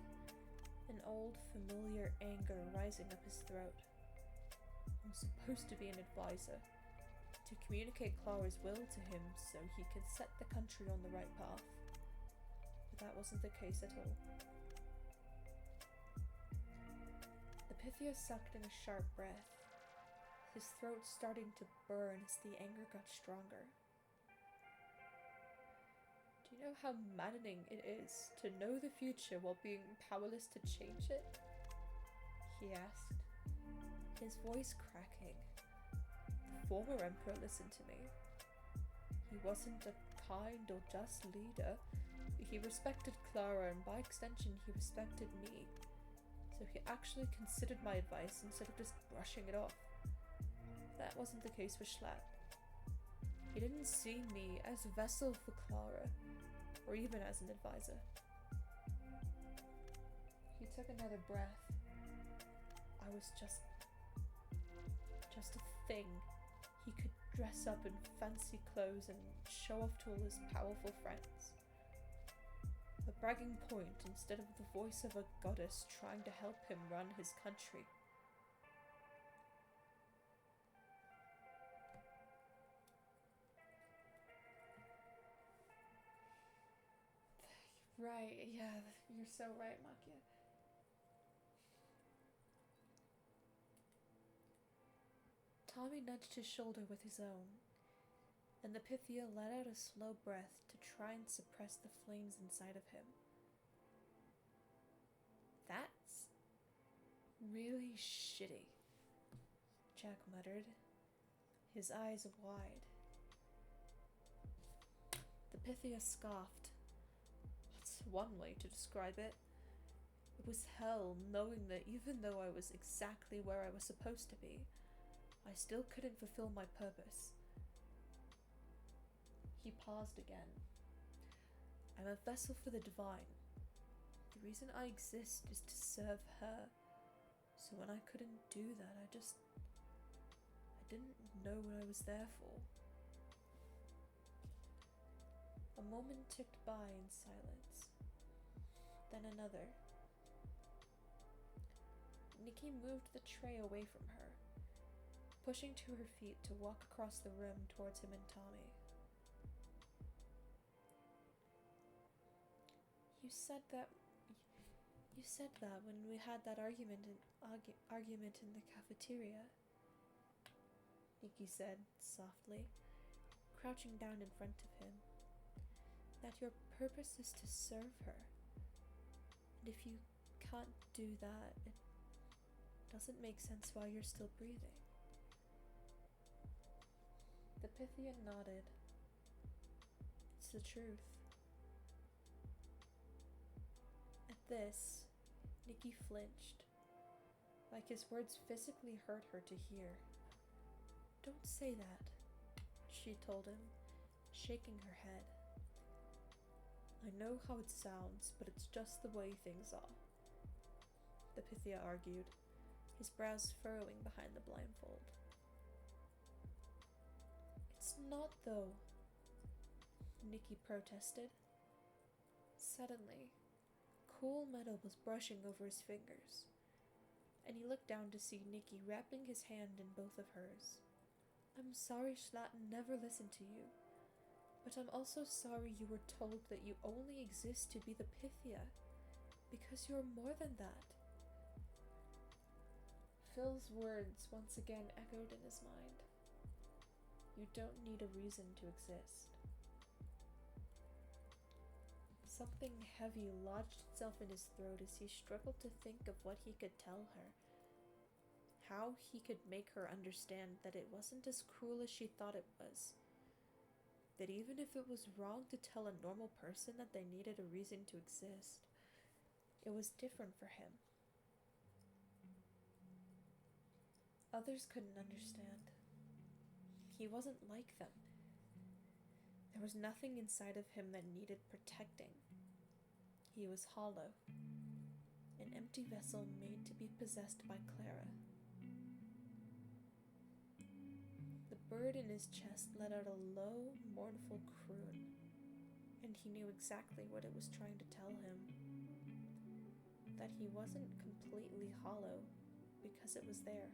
an old, familiar anger rising up his throat. I'm supposed to be an advisor, to communicate Clara's will to him so he could set the country on the right path. But that wasn't the case at all. The Pythia sucked in a sharp breath, his throat starting to burn as the anger got stronger. Do you know how maddening it is to know the future while being powerless to change it? He asked, his voice cracking. The former emperor listened to me. He wasn't a kind or just leader. He respected Clara, and by extension he respected me. So he actually considered my advice instead of just brushing it off. That wasn't the case with Schlatt. He didn't see me as a vessel for Clara, or even as an advisor. He took another breath. I was just a thing he could dress up in fancy clothes and show off to all his powerful friends. A bragging point instead of the voice of a goddess trying to help him run his country. Right, yeah, you're so right, Makia. Tommy nudged his shoulder with his own, and the Pythia let out a slow breath to try and suppress the flames inside of him. That's really shitty, Jack muttered, his eyes wide. The Pythia scoffed. That's one way to describe it. It was hell knowing that even though I was exactly where I was supposed to be, I still couldn't fulfill my purpose. He paused again. I'm a vessel for the divine. The reason I exist is to serve her. So when I couldn't do that, I didn't know what I was there for. A moment ticked by in silence. Then another. Nikki moved the tray away from her, pushing to her feet to walk across the room towards him and Tommy. You said that when we had that argument in the cafeteria, Nikki said softly, crouching down in front of him, that your purpose is to serve her. And if you can't do that, it doesn't make sense why you're still breathing. The Pythia nodded. It's the truth. At this, Nikki flinched, like his words physically hurt her to hear. Don't say that, she told him, shaking her head. I know how it sounds, but it's just the way things are, the Pythia argued, his brows furrowing behind the blindfold. It's not, though, Nikki protested. Suddenly, cool metal was brushing over his fingers, and he looked down to see Nikki wrapping his hand in both of hers. I'm sorry Schlatt never listened to you, but I'm also sorry you were told that you only exist to be the Pythia, because you're more than that. Phil's words once again echoed in his mind. You don't need a reason to exist. Something heavy lodged itself in his throat as he struggled to think of what he could tell her. How he could make her understand that it wasn't as cruel as she thought it was. That even if it was wrong to tell a normal person that they needed a reason to exist, it was different for him. Others couldn't understand. He wasn't like them. There was nothing inside of him that needed protecting. He was hollow, an empty vessel made to be possessed by Clara. The bird in his chest let out a low, mournful croon, and he knew exactly what it was trying to tell him. That he wasn't completely hollow, because it was there.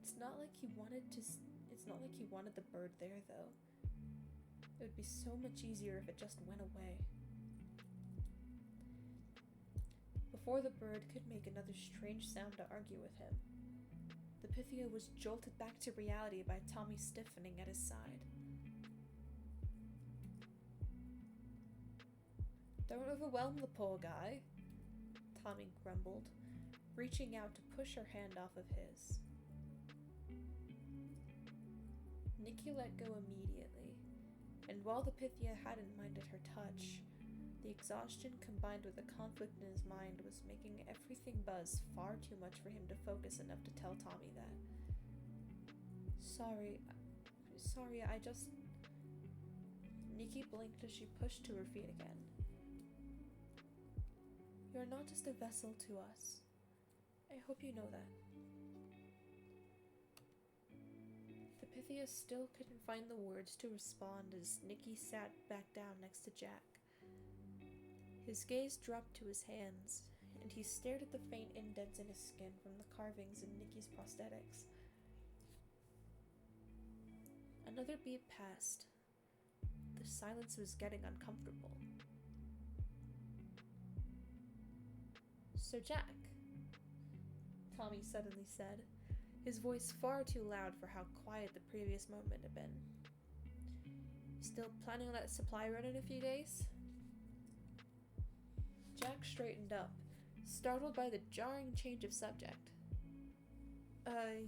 It's not like he wanted the bird there, though. It would be so much easier if it just went away. Before the bird could make another strange sound to argue with him, the Pythia was jolted back to reality by Tommy stiffening at his side. "Don't overwhelm the poor guy," Tommy grumbled, reaching out to push her hand off of his. Nikki let go immediately, and while the Pythia hadn't minded her touch, the exhaustion combined with the conflict in his mind was making everything buzz far too much for him to focus enough to tell Tommy that. Sorry, I just... Nikki blinked as she pushed to her feet again. "You're not just a vessel to us. I hope you know that." The Pythia still couldn't find the words to respond as Nikki sat back down next to Jack. His gaze dropped to his hands, and he stared at the faint indents in his skin from the carvings in Nikki's prosthetics. Another beat passed. The silence was getting uncomfortable. "So Jack," Tommy suddenly said, his voice far too loud for how quiet the previous moment had been. "Still planning on that supply run in a few days?" Jack straightened up, startled by the jarring change of subject.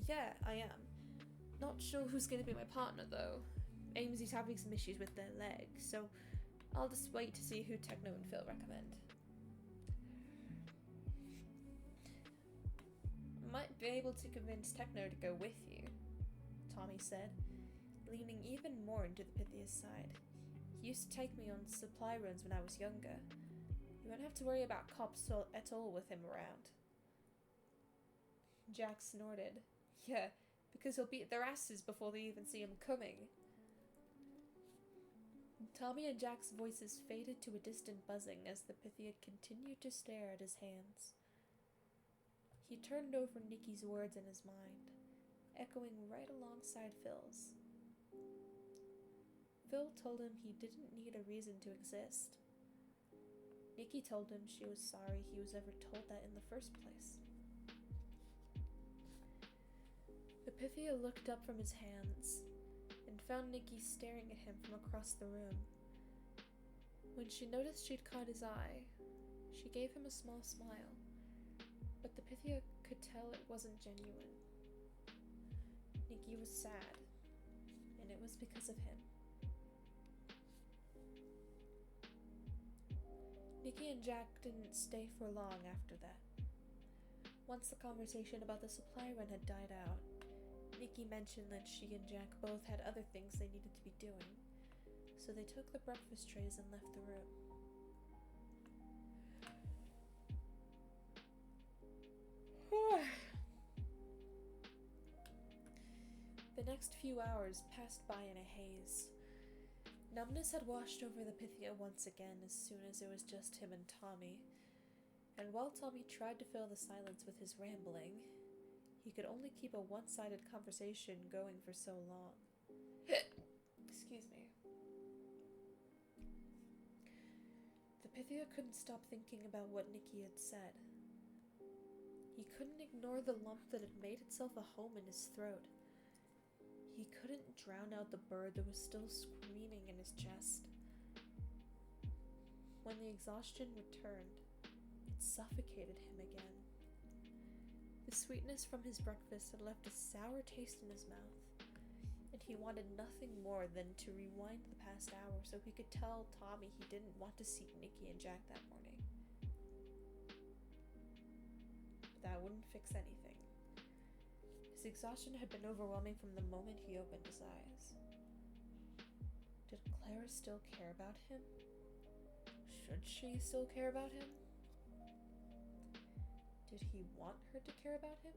Yeah, I am. Not sure who's going to be my partner, though. Amy's having some issues with their leg, so I'll just wait to see who Techno and Phil recommend." "Might be able to convince Techno to go with you," Tommy said, leaning even more into the Pythia's side. "He used to take me on supply runs when I was younger. You won't have to worry about cops at all with him around." Jack snorted. "Yeah, because he'll beat their asses before they even see him coming." Tommy and Jack's voices faded to a distant buzzing as the Pythia continued to stare at his hands. He turned over Nikki's words in his mind, echoing right alongside Phil's. Phil told him he didn't need a reason to exist. Nikki told him she was sorry he was ever told that in the first place. The Pythia looked up from his hands and found Nikki staring at him from across the room. When she noticed she'd caught his eye, she gave him a small smile, but the Pythia could tell it wasn't genuine. Nikki was sad, and it was because of him. Nikki and Jack didn't stay for long after that. Once the conversation about the supply run had died out, Nikki mentioned that she and Jack both had other things they needed to be doing, so they took the breakfast trays and left the room. The next few hours passed by in a haze. Numbness had washed over the Pythia once again as soon as it was just him and Tommy, and while Tommy tried to fill the silence with his rambling, he could only keep a one-sided conversation going for so long. Excuse me. The Pythia couldn't stop thinking about what Nikki had said. He couldn't ignore the lump that had made itself a home in his throat. He couldn't drown out the bird that was still screaming in his chest. When the exhaustion returned, it suffocated him again. The sweetness from his breakfast had left a sour taste in his mouth, and he wanted nothing more than to rewind the past hour so he could tell Tommy he didn't want to see Nikki and Jack that morning. But that wouldn't fix anything. His exhaustion had been overwhelming from the moment he opened his eyes. Did Clara still care about him? Should she still care about him? Did he want her to care about him?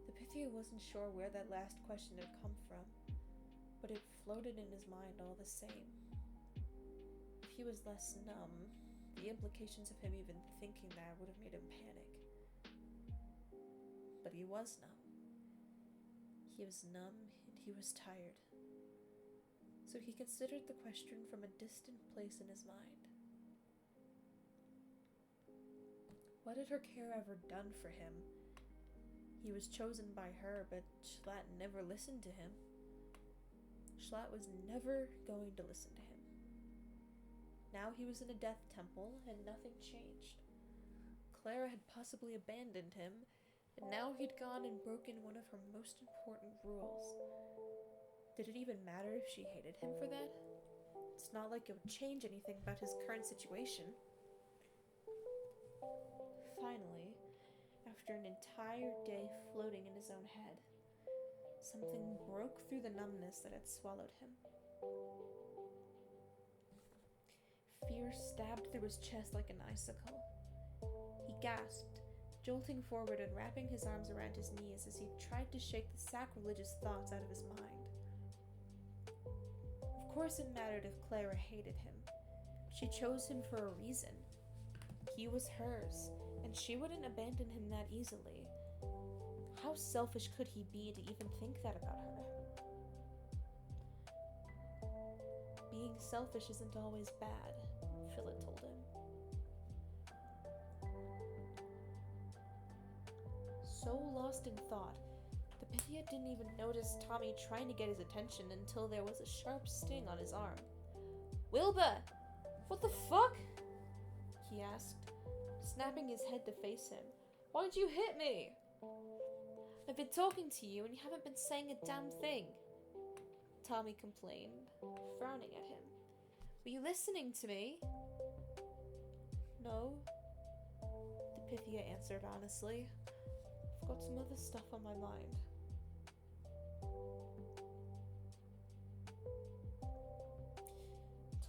The Pythia wasn't sure where that last question had come from, but it floated in his mind all the same. If he was less numb, the implications of him even thinking that would have made him panic. But he was numb. He was numb and he was tired. So he considered the question from a distant place in his mind. What had her care ever done for him? He was chosen by her, but Schlatt never listened to him. Schlatt was never going to listen to him. Now he was in a death temple, and nothing changed. Clara had possibly abandoned him, and now he'd gone and broken one of her most important rules. Did it even matter if she hated him for that? It's not like it would change anything about his current situation. Finally, after an entire day floating in his own head, something broke through the numbness that had swallowed him. Fear stabbed through his chest like an icicle. He gasped, jolting forward and wrapping his arms around his knees as he tried to shake the sacrilegious thoughts out of his mind. Of course it mattered if Clara hated him. She chose him for a reason. He was hers, and she wouldn't abandon him that easily. How selfish could he be to even think that about her? Being selfish isn't always bad, Philip told him. So lost in thought, the Pythia didn't even notice Tommy trying to get his attention until there was a sharp sting on his arm. "Wilbur! What the fuck?" he asked, snapping his head to face him. "Why'd you hit me?" "I've been talking to you and you haven't been saying a damn thing," Tommy complained, frowning at him. "Were you listening to me?" "No," the Pythia answered honestly. "I've got some other stuff on my mind."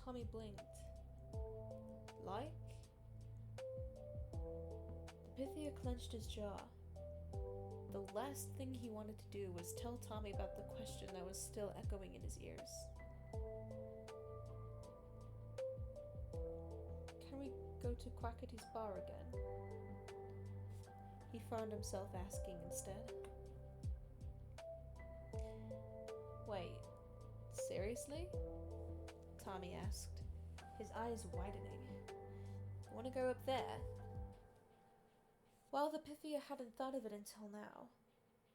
Tommy blinked. "Like?" The Pythia clenched his jaw. The last thing he wanted to do was tell Tommy about the question that was still echoing in his ears. "Can we go to Quackity's bar again?" He found himself asking instead. "Wait, seriously?" Tommy asked, his eyes widening. "Want to go up there?" While the Pythia hadn't thought of it until now,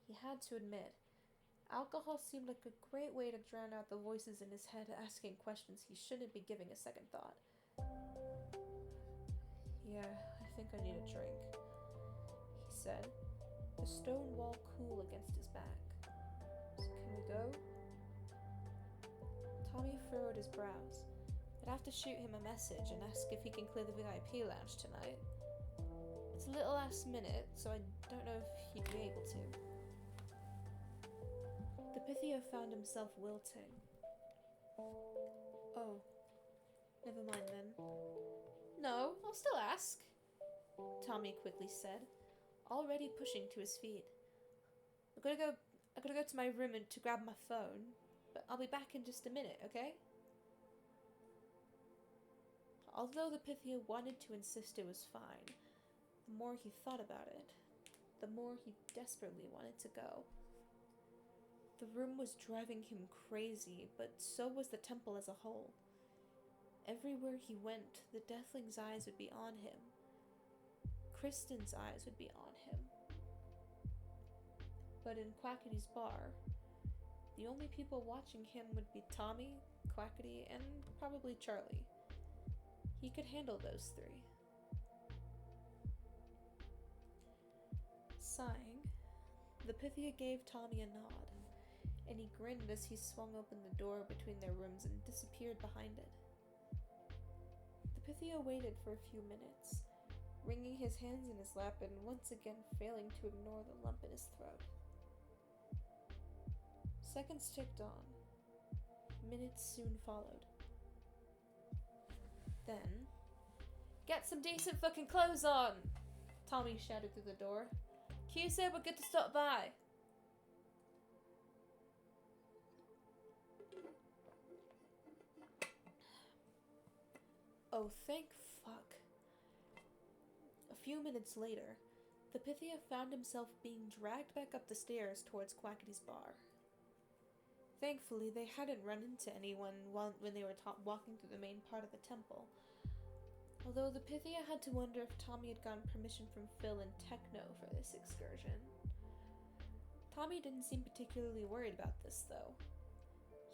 he had to admit, alcohol seemed like a great way to drown out the voices in his head asking questions he shouldn't be giving a second thought. "Yeah, I think I need a drink," he said, the stone wall cool against his back. "So can we go?" Tommy furrowed his brows. I'd have to shoot him a message and ask if he can clear the VIP lounge tonight. It's a little last minute, so I don't know if he'd be able to. The Pythia found himself wilting. "Oh, never mind then." "No, I'll still ask," Tommy quickly said, already pushing to his feet. I gotta go to my room to grab my phone, but I'll be back in just a minute, okay?" Although the Pythia wanted to insist it was fine, the more he thought about it, the more he desperately wanted to go. The room was driving him crazy, but so was the temple as a whole. Everywhere he went, the Deathling's eyes would be on him. Kristen's eyes would be on him. But in Quackity's bar, the only people watching him would be Tommy, Quackity, and probably Charlie. He could handle those three. Sighing, the Pythia gave Tommy a nod, and he grinned as he swung open the door between their rooms and disappeared behind it. The Pythia waited for a few minutes, wringing his hands in his lap and once again failing to ignore the lump in his throat. Seconds ticked on. Minutes soon followed. Then, "Get some decent fucking clothes on!" Tommy shouted through the door. Key said we're good to stop by. Oh, thank fuck. A few minutes later, the Pythia found himself being dragged back up the stairs towards Quackity's bar. Thankfully, they hadn't run into anyone when they were walking through the main part of the temple. Although the Pythia had to wonder if Tommy had gotten permission from Phil and Techno for this excursion. Tommy didn't seem particularly worried about this, though.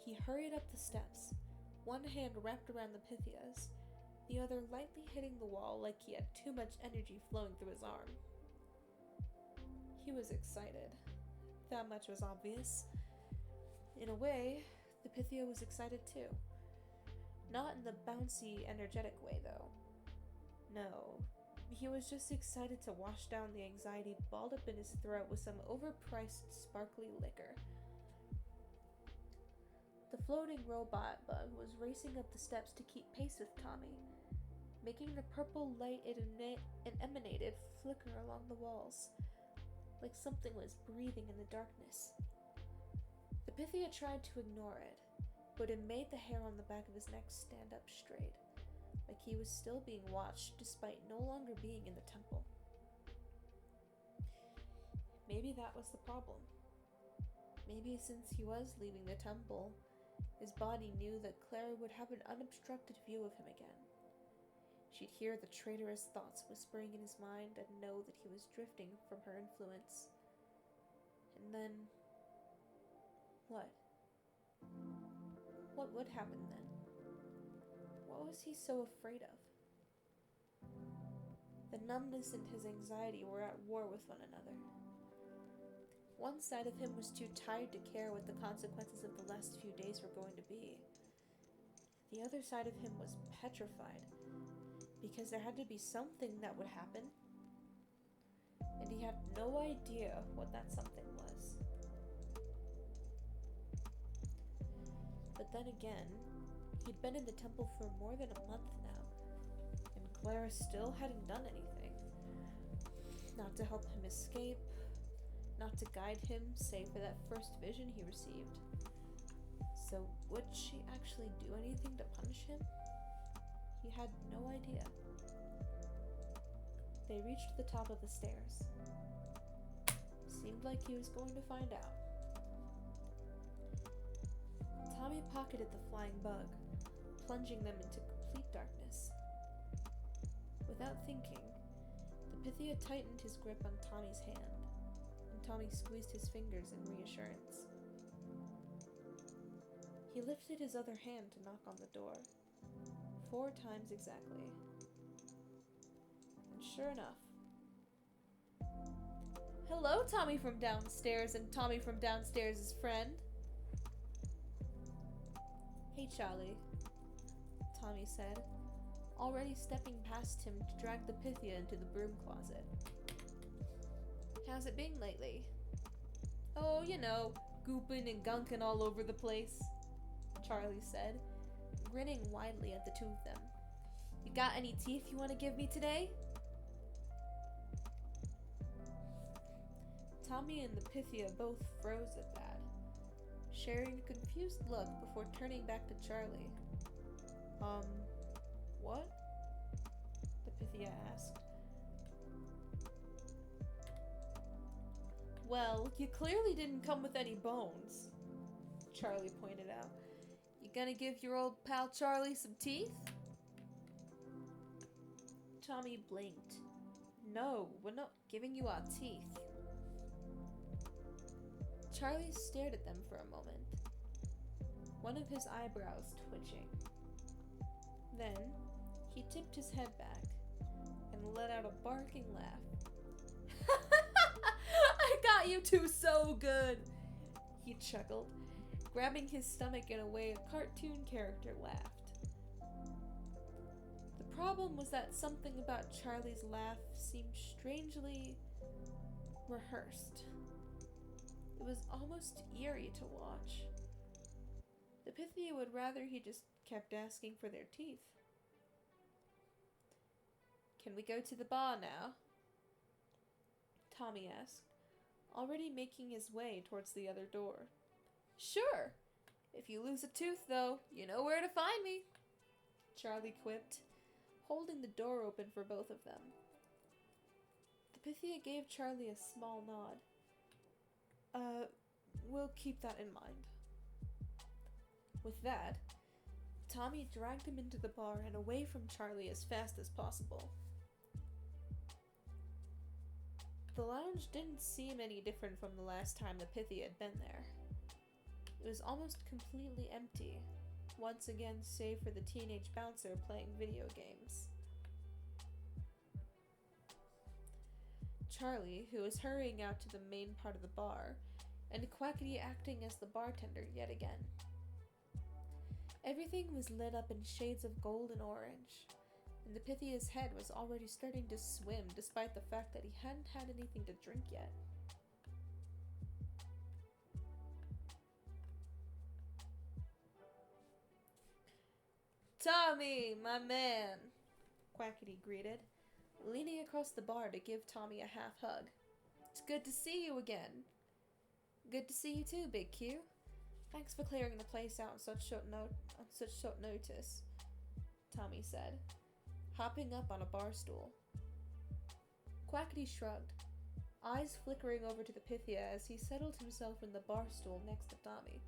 He hurried up the steps, one hand wrapped around the Pythia's, the other lightly hitting the wall like he had too much energy flowing through his arm. He was excited. That much was obvious. In a way, the Pythia was excited too. Not in the bouncy, energetic way, though. No, he was just excited to wash down the anxiety balled up in his throat with some overpriced, sparkly liquor. The floating robot bug was racing up the steps to keep pace with Tommy, making the purple light it emanated flicker along the walls, like something was breathing in the darkness. The Pythia tried to ignore it, but it made the hair on the back of his neck stand up straight, like he was still being watched despite no longer being in the temple. Maybe that was the problem. Maybe since he was leaving the temple, his body knew that Clara would have an unobstructed view of him again. She'd hear the traitorous thoughts whispering in his mind and know that he was drifting from her influence. And then... what? What would happen then? What was he so afraid of? The numbness and his anxiety were at war with one another. One side of him was too tired to care what the consequences of the last few days were going to be. The other side of him was petrified, because there had to be something that would happen, and he had no idea what that something was. But then again, he'd been in the temple for more than a month now, and Clara still hadn't done anything. Not to help him escape, not to guide him, save for that first vision he received. So would she actually do anything to punish him? He had no idea. They reached the top of the stairs. Seemed like he was going to find out. Tommy pocketed the flying bug, plunging them into complete darkness. Without thinking, the Pythia tightened his grip on Tommy's hand, and Tommy squeezed his fingers in reassurance. He lifted his other hand to knock on the door, 4 times exactly. And sure enough, "Hello, Tommy from downstairs and Tommy from downstairs' friend." "Hey, Charlie," Tommy said, already stepping past him to drag the Pythia into the broom closet. "How's it been lately?" "Oh, you know, gooping and gunking all over the place," Charlie said, grinning widely at the two of them. "You got any teeth you want to give me today?" Tommy and the Pythia both froze at that, sharing a confused look before turning back to Charlie. What?" the Pythia asked. "Well, you clearly didn't come with any bones," Charlie pointed out. "You gonna give your old pal Charlie some teeth?" Tommy blinked. "No, we're not giving you our teeth." Charlie stared at them for a moment, one of his eyebrows twitching. Then, he tipped his head back and let out a barking laugh. "I got you two so good," he chuckled, grabbing his stomach in a way a cartoon character laughed. The problem was that something about Charlie's laugh seemed strangely rehearsed. It was almost eerie to watch. The Pythia would rather he just kept asking for their teeth. "Can we go to the bar now?" Tommy asked, already making his way towards the other door. Sure! If you lose a tooth, though, you know where to find me, Charlie quipped, holding the door open for both of them. The Pythia gave Charlie a small nod. We'll keep that in mind. With that, Tommy dragged him into the bar and away from Charlie as fast as possible. The lounge didn't seem any different from the last time the Pythia had been there. It was almost completely empty, once again save for the teenage bouncer playing video games. Charlie, who was hurrying out to the main part of the bar, and Quackity acting as the bartender yet again. Everything was lit up in shades of gold and orange, and the Pythia's head was already starting to swim despite the fact that he hadn't had anything to drink yet. Tommy, my man, Quackity greeted, leaning across the bar to give Tommy a half hug. It's good to see you again. Good to see you too, Big Q. Thanks for clearing the place out on such short notice, Tommy said, hopping up on a bar stool. Quackity shrugged, eyes flickering over to the Pythia as he settled himself in the bar stool next to Tommy.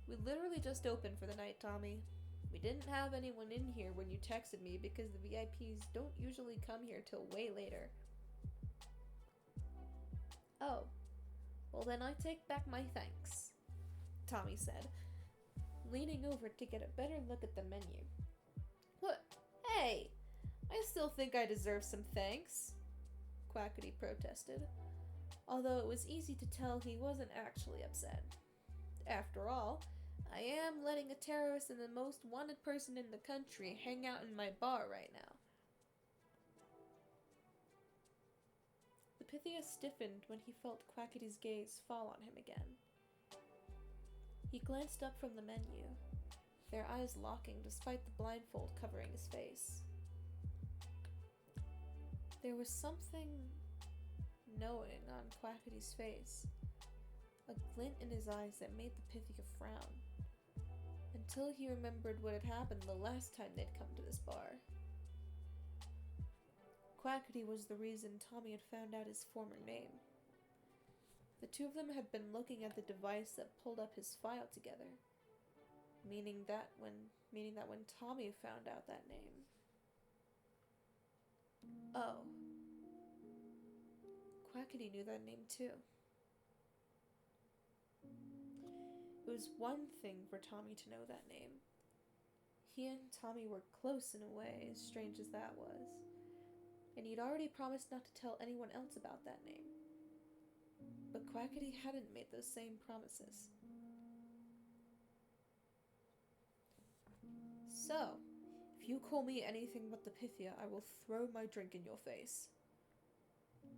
We literally just opened for the night, Tommy. We didn't have anyone in here when you texted me because the VIPs don't usually come here till way later. Oh, well then I take back my thanks, Tommy said, leaning over to get a better look at the menu. What? Hey! I still think I deserve some thanks, Quackity protested, although it was easy to tell he wasn't actually upset. After all, I am letting a terrorist and the most wanted person in the country hang out in my bar right now. The Pythia stiffened when he felt Quackity's gaze fall on him again. He glanced up from the menu, their eyes locking despite the blindfold covering his face. There was something knowing on Quackity's face, a glint in his eyes that made the Pythia frown, until he remembered what had happened the last time they'd come to this bar. Quackity was the reason Tommy had found out his former name. The two of them had been looking at the device that pulled up his file together, meaning that when Tommy found out that name. Oh. Quackity knew that name too. It was one thing for Tommy to know that name. He and Tommy were close in a way, as strange as that was, and he'd already promised not to tell anyone else about that name. But Quackity hadn't made those same promises. So, if you call me anything but the Pythia, I will throw my drink in your face,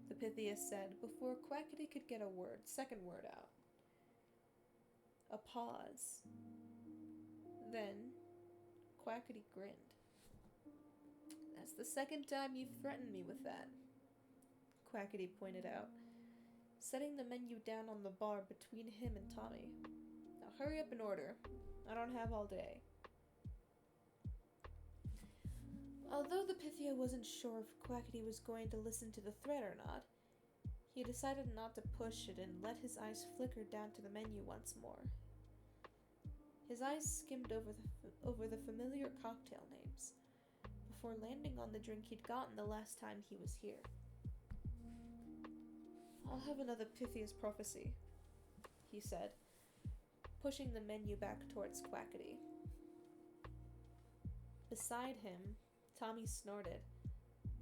the Pythia said before Quackity could get a second word out. A pause. Then, Quackity grinned. That's the second time you've threatened me with that, Quackity pointed out, setting the menu down on the bar between him and Tommy. Now hurry up and order. I don't have all day. Although the Pythia wasn't sure if Quackity was going to listen to the threat or not, he decided not to push it and let his eyes flicker down to the menu once more. His eyes skimmed over the familiar cocktail names, before landing on the drink he'd gotten the last time he was here. I'll have another Pythia's prophecy, he said, pushing the menu back towards Quackity. Beside him, Tommy snorted.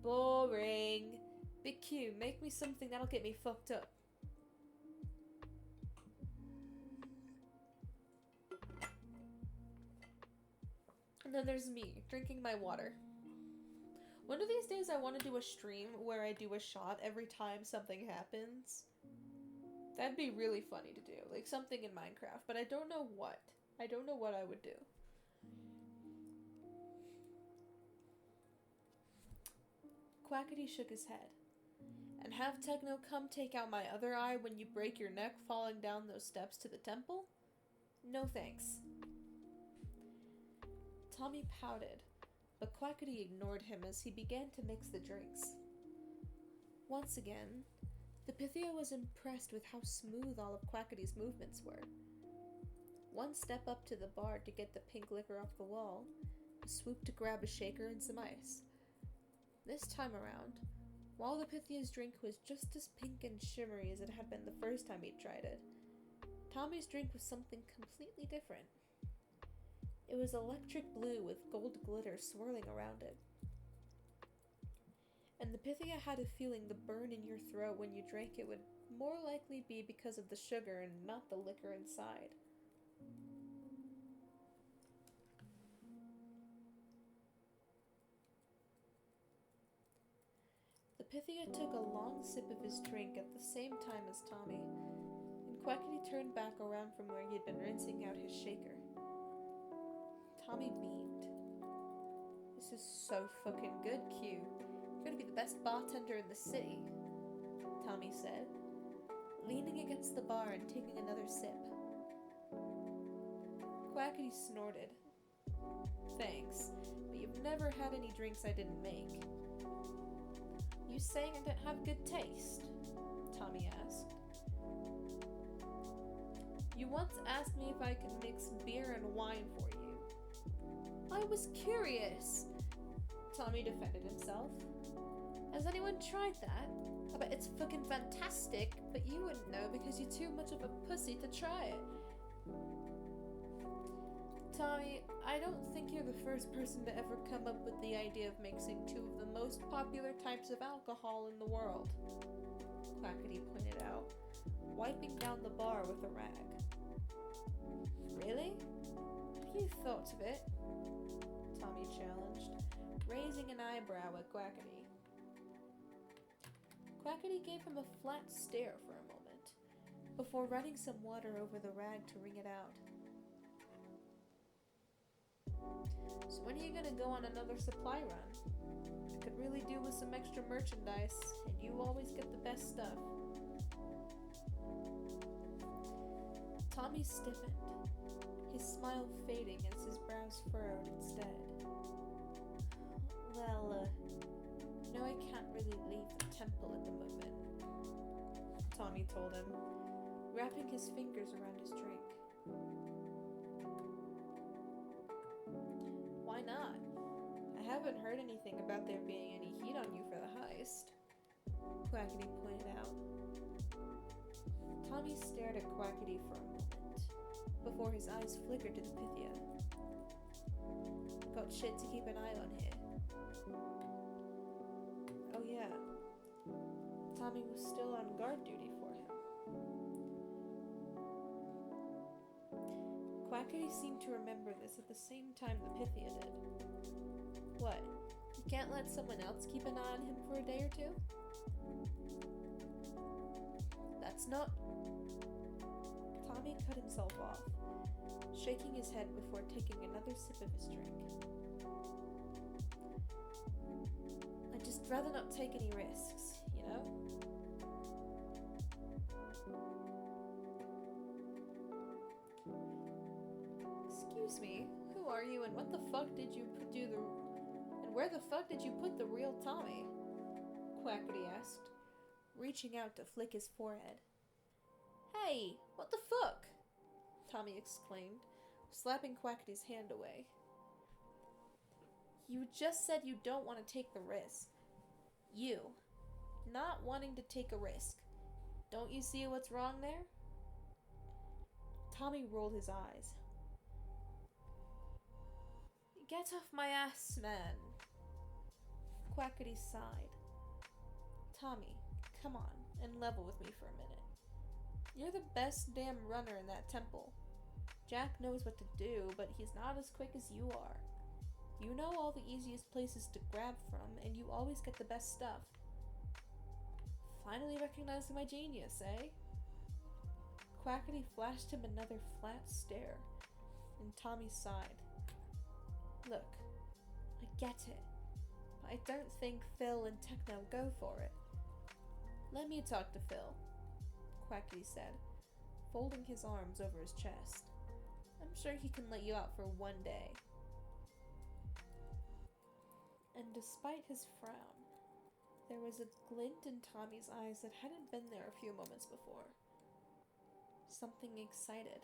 Boring. Big Q, make me something that'll get me fucked up. And then there's me, drinking my water. One of these days I want to do a stream where I do a shot every time something happens. That'd be really funny to do. Like something in Minecraft, but I don't know what. I don't know what I would do. Quackity shook his head, And have Techno come take out my other eye when you break your neck falling down those steps to the temple? No thanks. Tommy pouted, but Quackity ignored him as he began to mix the drinks. Once again, the Pythia was impressed with how smooth all of Quackity's movements were. One step up to the bar to get the pink liquor off the wall, a swoop to grab a shaker and some ice. This time around, while the Pythia's drink was just as pink and shimmery as it had been the first time he'd tried it, Tommy's drink was something completely different. It was electric blue with gold glitter swirling around it. And the Pythia had a feeling the burn in your throat when you drank it would more likely be because of the sugar and not the liquor inside. The Pythia took a long sip of his drink at the same time as Tommy, and Quackity turned back around from where he had been rinsing out his shaker. Tommy beamed. This is so fucking good, Q. You're gonna be the best bartender in the city, Tommy said, leaning against the bar and taking another sip. Quackity snorted. Thanks, but you've never had any drinks I didn't make. You saying I don't have good taste? Tommy asked. You once asked me if I could mix beer and wine for you. I was curious, Tommy defended himself. Has anyone tried that? I bet it's fucking fantastic, but you wouldn't know because you're too much of a pussy to try it. Tommy, I don't think you're the first person to ever come up with the idea of mixing two of the most popular types of alcohol in the world, Quackity pointed out, wiping down the bar with a rag. Really? Have you thought of it? Tommy challenged, raising an eyebrow at Quackity. Quackity gave him a flat stare for a moment, before running some water over the rag to wring it out. So when are you gonna go on another supply run? I could really do with some extra merchandise, and you always get the best stuff. Tommy stiffened, his smile fading as his brows furrowed instead. Well, no, I can't really leave the temple at the moment, Tommy told him, wrapping his fingers around his drink. Why not? I haven't heard anything about there being any heat on you for the heist, Quackity pointed out. Tommy stared at Quackity for a moment, before his eyes flickered to the Pythia. Got shit to keep an eye on here. Oh yeah, Tommy was still on guard duty for him. Quackity seemed to remember this at the same time the Pythia did. What, you can't let someone else keep an eye on him for a day or two? That's not... Tommy cut himself off, shaking his head before taking another sip of his drink. I'd just rather not take any risks, you know? Excuse me, who are you and what the fuck did you do the... And where the fuck did you put the real Tommy? Quackity asked, reaching out to flick his forehead. Hey, what the fuck? Tommy exclaimed, slapping Quackity's hand away. You just said you don't want to take the risk. You. Not wanting to take a risk. Don't you see what's wrong there? Tommy rolled his eyes. Get off my ass, man. Quackity sighed. Tommy, come on, and level with me for a minute. You're the best damn runner in that temple. Jack knows what to do, but he's not as quick as you are. You know all the easiest places to grab from, and you always get the best stuff. Finally recognizing my genius, eh? Quackity flashed him another flat stare, and Tommy sighed. Look, I get it, but I don't think Phil and Techno go for it. Let me talk to Phil, Quackity said, folding his arms over his chest. I'm sure he can let you out for one day. And despite his frown, there was a glint in Tommy's eyes that hadn't been there a few moments before. Something excited.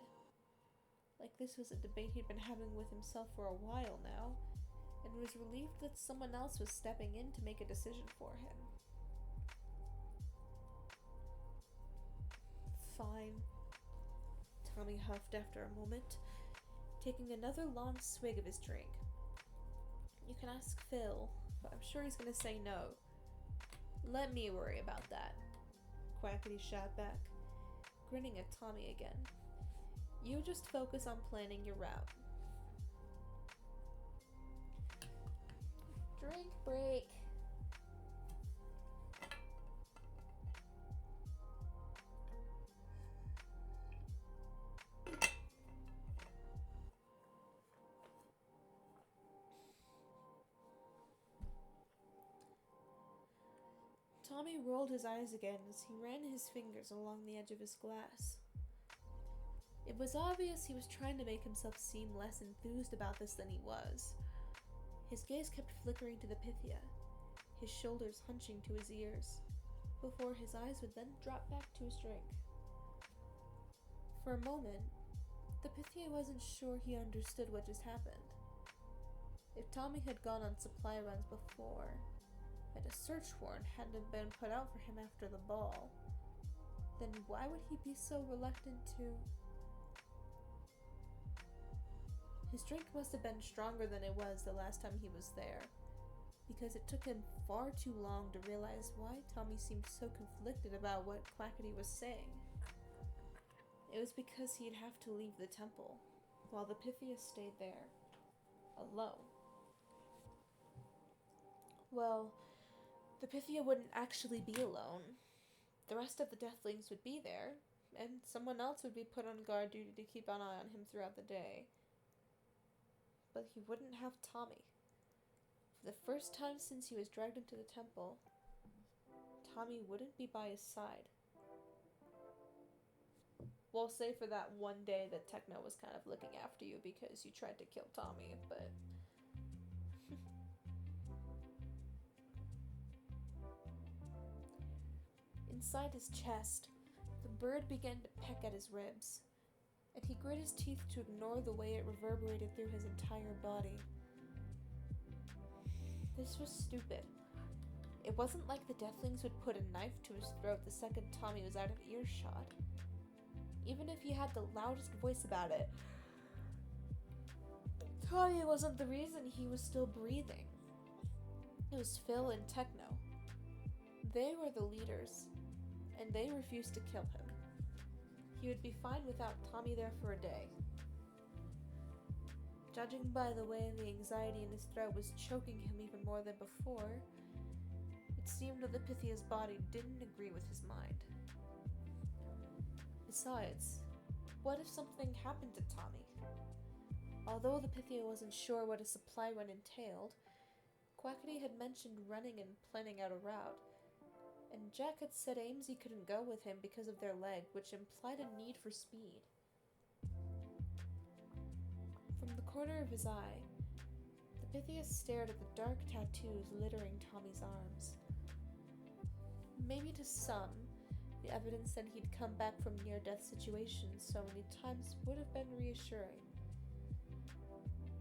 Like this was a debate he'd been having with himself for a while now, and was relieved that someone else was stepping in to make a decision for him. Fine, Tommy huffed after a moment, taking another long swig of his drink. You can ask Phil, but I'm sure he's gonna say no. Let me worry about that, Quackity shot back, grinning at Tommy again. You just focus on planning your route. Drink break. Tommy rolled his eyes again as he ran his fingers along the edge of his glass. It was obvious he was trying to make himself seem less enthused about this than he was. His gaze kept flickering to the Pythia, his shoulders hunching to his ears, before his eyes would then drop back to his drink. For a moment, the Pythia wasn't sure he understood what just happened. If Tommy had gone on supply runs before, and a search warrant hadn't been put out for him after the ball, then why would he be so reluctant to... His drink must have been stronger than it was the last time he was there, because it took him far too long to realize why Tommy seemed so conflicted about what Quackity was saying. It was because he'd have to leave the temple, while the Pythia stayed there, alone. Well, the Pythia wouldn't actually be alone. The rest of the Deathlings would be there, and someone else would be put on guard duty to keep an eye on him throughout the day. But he wouldn't have Tommy. For the first time since he was dragged into the temple, Tommy wouldn't be by his side. Well, save for that one day that Techno was kind of looking after you because you tried to kill Tommy, but... Inside his chest, the bird began to peck at his ribs, and he grit his teeth to ignore the way it reverberated through his entire body. This was stupid. It wasn't like the Deathlings would put a knife to his throat the second Tommy was out of earshot. Even if he had the loudest voice about it, Tommy wasn't the reason he was still breathing. It was Phil and Techno. They were the leaders, and they refused to kill him. He would be fine without Tommy there for a day. Judging by the way the anxiety in his throat was choking him even more than before, it seemed that the Pythia's body didn't agree with his mind. Besides, what if something happened to Tommy? Although the Pythia wasn't sure what a supply run entailed, Quackity had mentioned running and planning out a route, and Jack had said Amesy couldn't go with him because of their leg, which implied a need for speed. From the corner of his eye, the Pythia stared at the dark tattoos littering Tommy's arms. Maybe to some, the evidence that he'd come back from near-death situations so many times would have been reassuring.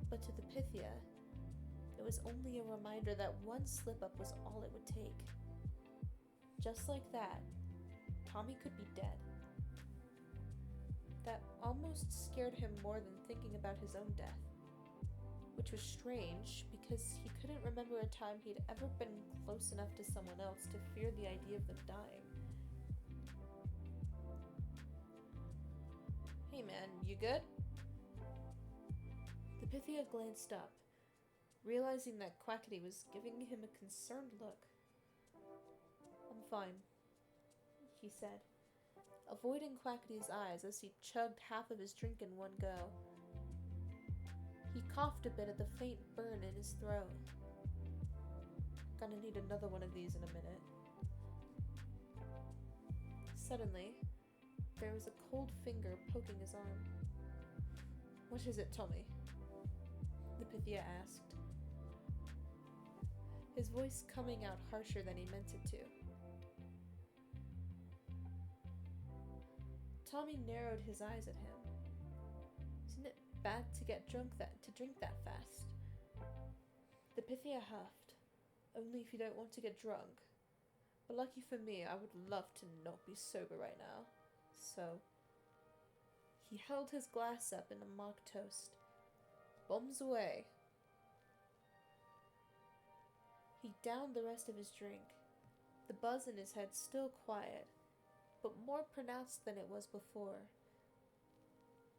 But to the Pythia, it was only a reminder that one slip-up was all it would take. Just like that, Tommy could be dead. That almost scared him more than thinking about his own death, which was strange because he couldn't remember a time he'd ever been close enough to someone else to fear the idea of them dying. Hey man, you good? The Pythia glanced up, realizing that Quackity was giving him a concerned look. I'm fine, he said, avoiding Quackity's eyes as he chugged half of his drink in one go. He coughed a bit at the faint burn in his throat. Gonna need another one of these in a minute. Suddenly, there was a cold finger poking his arm. "What is it, Tommy?" the Pythia asked, his voice coming out harsher than he meant it to. Tommy narrowed his eyes at him. "Isn't it bad to drink that fast?" The Pythia huffed. "Only if you don't want to get drunk. But lucky for me, I would love to not be sober right now. So..." He held his glass up in a mock toast. "Bombs away." He downed the rest of his drink, the buzz in his head still quiet, but more pronounced than it was before.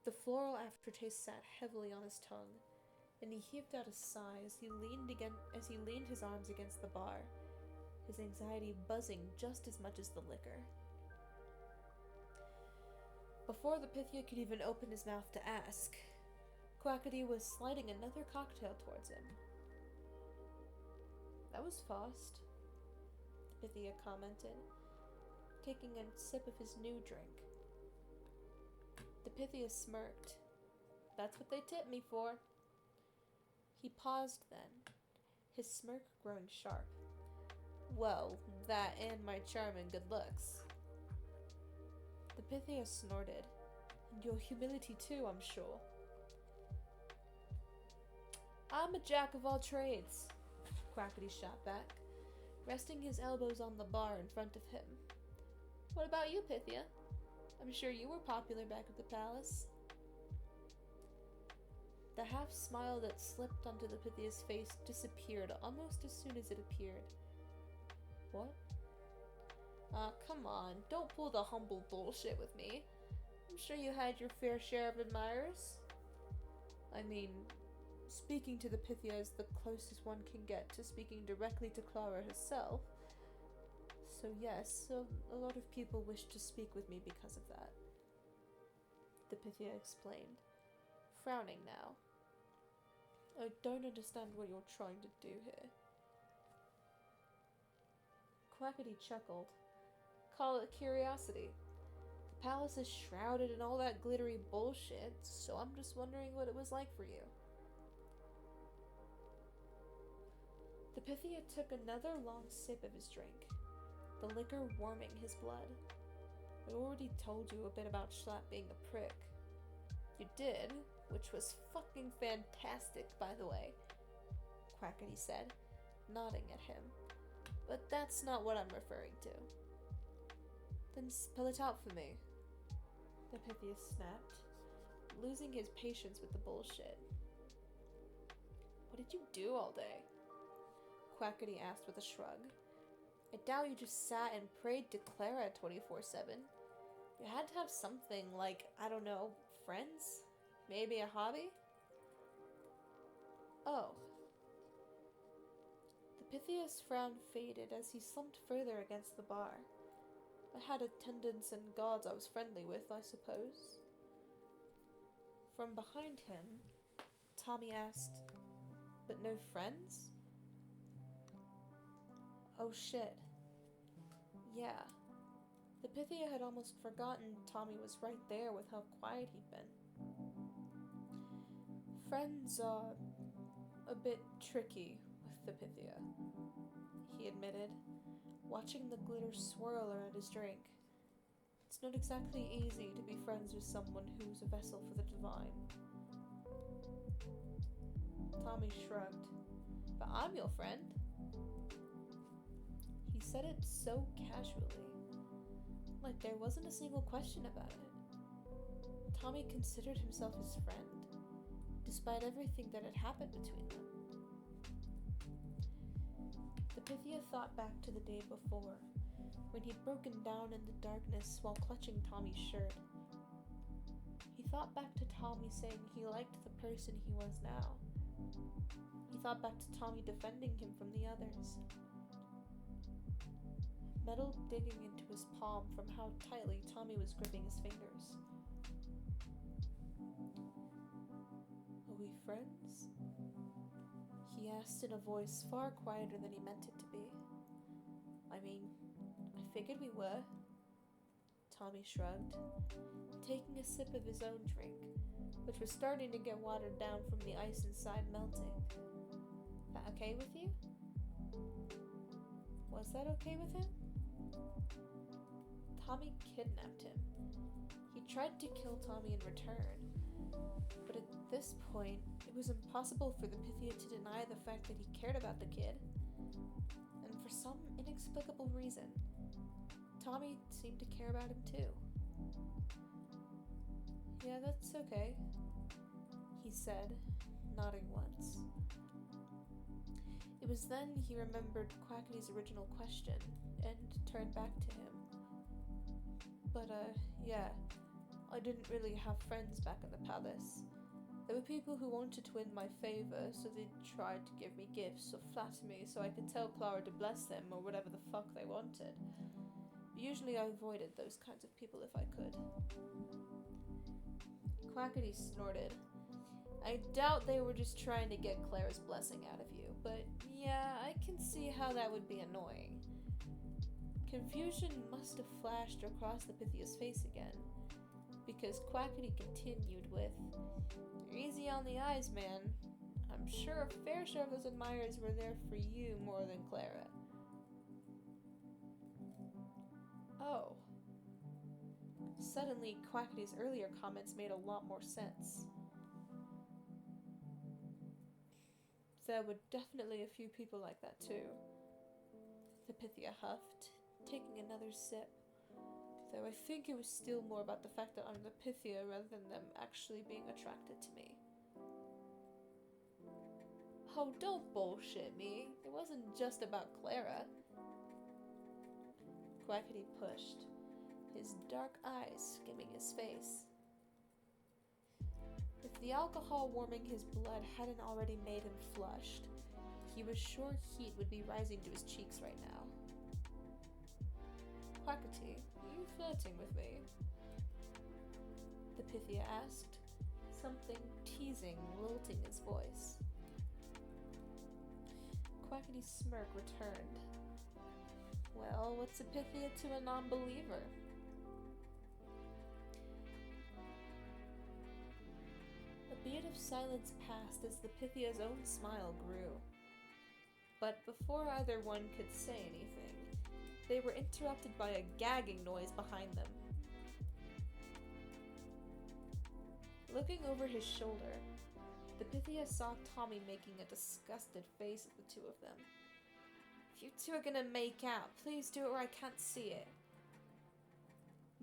The floral aftertaste sat heavily on his tongue, and he heaved out a sigh as he leaned his arms against the bar, his anxiety buzzing just as much as the liquor. Before the Pythia could even open his mouth to ask, Quackity was sliding another cocktail towards him. "That was fast," the Pythia commented, taking a sip of his new drink. The Pythia smirked. "That's what they tip me for." He paused then, his smirk growing sharp. "Well, that and my charm and good looks." The Pythia snorted. "And your humility too, I'm sure." "I'm a jack of all trades," Quackity shot back, resting his elbows on the bar in front of him. "What about you, Pythia? I'm sure you were popular back at the palace." The half-smile that slipped onto the Pythia's face disappeared almost as soon as it appeared. "What?" Come on, don't pull the humble bullshit with me. I'm sure you had your fair share of admirers." "I mean, speaking to the Pythia is the closest one can get to speaking directly to Clara herself. So yes, a lot of people wish to speak with me because of that," the Pythia explained, frowning now. "I don't understand what you're trying to do here." Quackity chuckled. "Call it curiosity. The palace is shrouded in all that glittery bullshit, so I'm just wondering what it was like for you." The Pythia took another long sip of his drink, the liquor warming his blood. "I already told you a bit about Schlapp being a prick." "You did, which was fucking fantastic, by the way," Quackity said, nodding at him. "But that's not what I'm referring to." "Then spell it out for me," the Pythia snapped, losing his patience with the bullshit. "What did you do all day?" Quackity asked with a shrug. "I doubt you just sat and prayed to Clara 24/7. You had to have something like, I don't know, friends? Maybe a hobby?" "Oh." The Pythia's frown faded as he slumped further against the bar. "I had attendants and gods I was friendly with, I suppose." From behind him, Tommy asked, "But no friends?" Oh shit. Yeah. The Pythia had almost forgotten Tommy was right there with how quiet he'd been. "Friends are a bit tricky with the Pythia," he admitted, watching the glitter swirl around his drink. "It's not exactly easy to be friends with someone who's a vessel for the divine." Tommy shrugged. "But I'm your friend." He said it so casually, like there wasn't a single question about it. Tommy considered himself his friend, despite everything that had happened between them. The Pythia thought back to the day before, when he'd broken down in the darkness while clutching Tommy's shirt. He thought back to Tommy saying he liked the person he was now. He thought back to Tommy defending him from the others. Metal digging into his palm from how tightly Tommy was gripping his fingers. "Are we friends?" he asked in a voice far quieter than he meant it to be. "I mean, I figured we were." Tommy shrugged, taking a sip of his own drink, which was starting to get watered down from the ice inside melting. That okay with you? Was that okay with him? Tommy kidnapped him. He tried to kill Tommy in return, but at this point, it was impossible for the Pythia to deny the fact that he cared about the kid. And for some inexplicable reason, Tommy seemed to care about him too. Yeah, that's okay, he said, nodding once. It was then he remembered Quackity's original question and turned back to him. But, yeah, I didn't really have friends back in the palace. There were people who wanted to win my favor, so they tried to give me gifts or flatter me so I could tell Clara to bless them or whatever the fuck they wanted. But usually I avoided those kinds of people if I could. Quackity snorted. I doubt they were just trying to get Clara's blessing out of you, but yeah, I can see how that would be annoying. Confusion must have flashed across the Pythia's face again, because Quackity continued with, "Easy on the eyes, man. I'm sure a fair share of those admirers were there for you more than Clara." Oh. Suddenly, Quackity's earlier comments made a lot more sense. There were definitely a few people like that too. The Pythia huffed, taking another sip, though I think it was still more about the fact that I'm the Pythia rather than them actually being attracted to me. Oh, don't bullshit me. It wasn't just about Clara. Quackity pushed, his dark eyes skimming his face. If the alcohol warming his blood hadn't already made him flushed, he was sure heat would be rising to his cheeks right now. Quackity, are you flirting with me? The Pythia asked, something teasing lilting his voice. Quackity's smirk returned. Well, what's a Pythia to a non-believer? A beat of silence passed as the Pythia's own smile grew. But before either one could say anything, they were interrupted by a gagging noise behind them. Looking over his shoulder, the Pythia saw Tommy making a disgusted face at the two of them. If you two are gonna make out, please do it where I can't see it.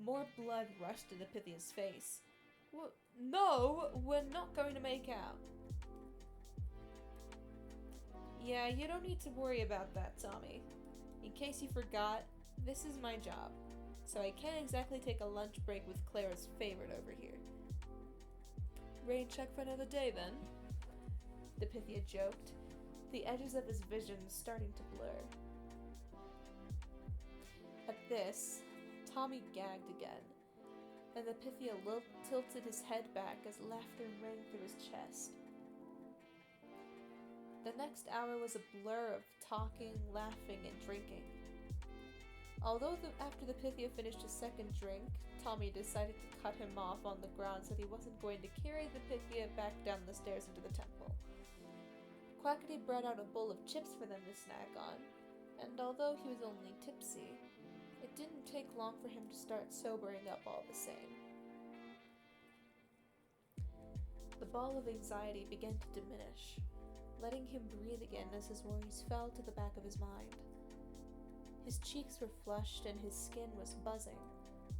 More blood rushed to the Pythia's face. No, we're not going to make out. Yeah, you don't need to worry about that, Tommy. In case you forgot, this is my job, so I can't exactly take a lunch break with Clara's favorite over here. Rain check for another day, then? The Pythia joked, the edges of his vision starting to blur. At this, Tommy gagged again, and the Pythia tilted his head back as laughter rang through his chest. The next hour was a blur of talking, laughing, and drinking. Although after the Pythia finished his second drink, Tommy decided to cut him off on the grounds that he wasn't going to carry the Pythia back down the stairs into the temple. Quackity brought out a bowl of chips for them to snack on, and although he was only tipsy, it didn't take long for him to start sobering up all the same. The ball of anxiety began to diminish, letting him breathe again as his worries fell to the back of his mind. His cheeks were flushed and his skin was buzzing,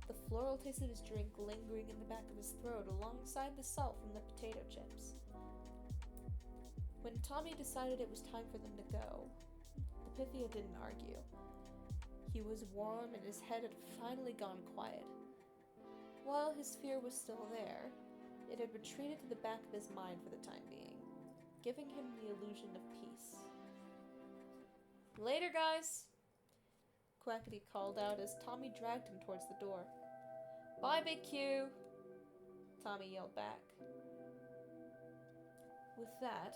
the floral taste of his drink lingering in the back of his throat alongside the salt from the potato chips. When Tommy decided it was time for them to go, the Pythia didn't argue. He was warm and his head had finally gone quiet. While his fear was still there, it had retreated to the back of his mind for the time being, giving him the illusion of peace. Later, guys! Quackity called out as Tommy dragged him towards the door. Bye, Big Q! Tommy yelled back. With that,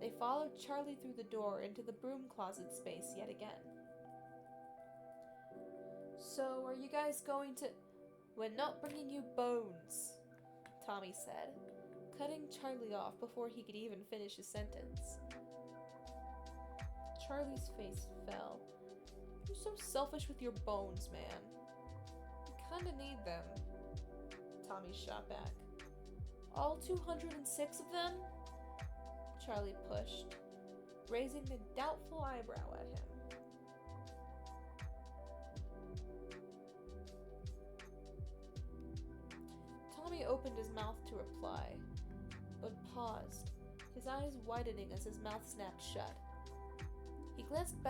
they followed Charlie through the door into the broom closet space yet again. So, are you guys going to... We're not bringing you bones, Tommy said, cutting Charlie off before he could even finish his sentence. Charlie's face fell. You're so selfish with your bones, man. You kinda need them, Tommy shot back. All 206 of them? Charlie pushed, raising a doubtful eyebrow at him. Tommy opened his mouth to reply, but paused, his eyes widening as his mouth snapped shut. He glanced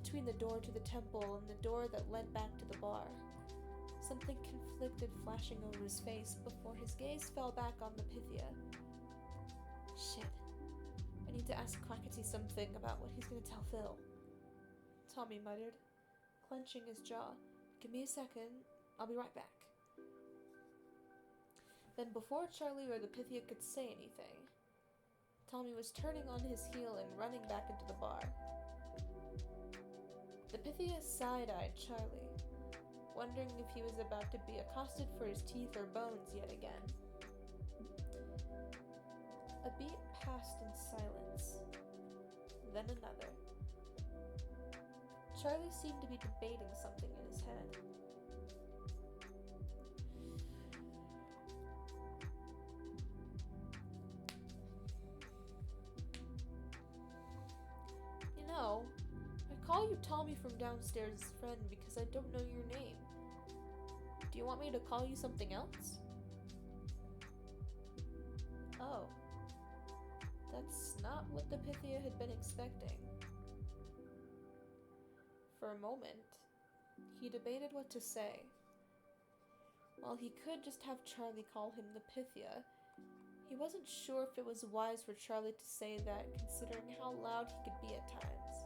between the door to the temple and the door that led back to the bar. Something conflicted flashing over his face before his gaze fell back on the Pythia. Shit. I need to ask Quackity something about what he's gonna tell Phil. Tommy muttered, clenching his jaw. Give me a second. I'll be right back. Then before Charlie or the Pythia could say anything, Tommy was turning on his heel and running back into the bar. The Pythia side-eyed Charlie, wondering if he was about to be accosted for his teeth or bones yet again. A beat passed in silence, then another. Charlie seemed to be debating something in his head. You know, I call you Tommy from downstairs' friend because I don't know your name. Do you want me to call you something else? Oh. That's not what the Pythia had been expecting. For a moment, he debated what to say. While he could just have Charlie call him the Pythia, he wasn't sure if it was wise for Charlie to say that considering how loud he could be at times.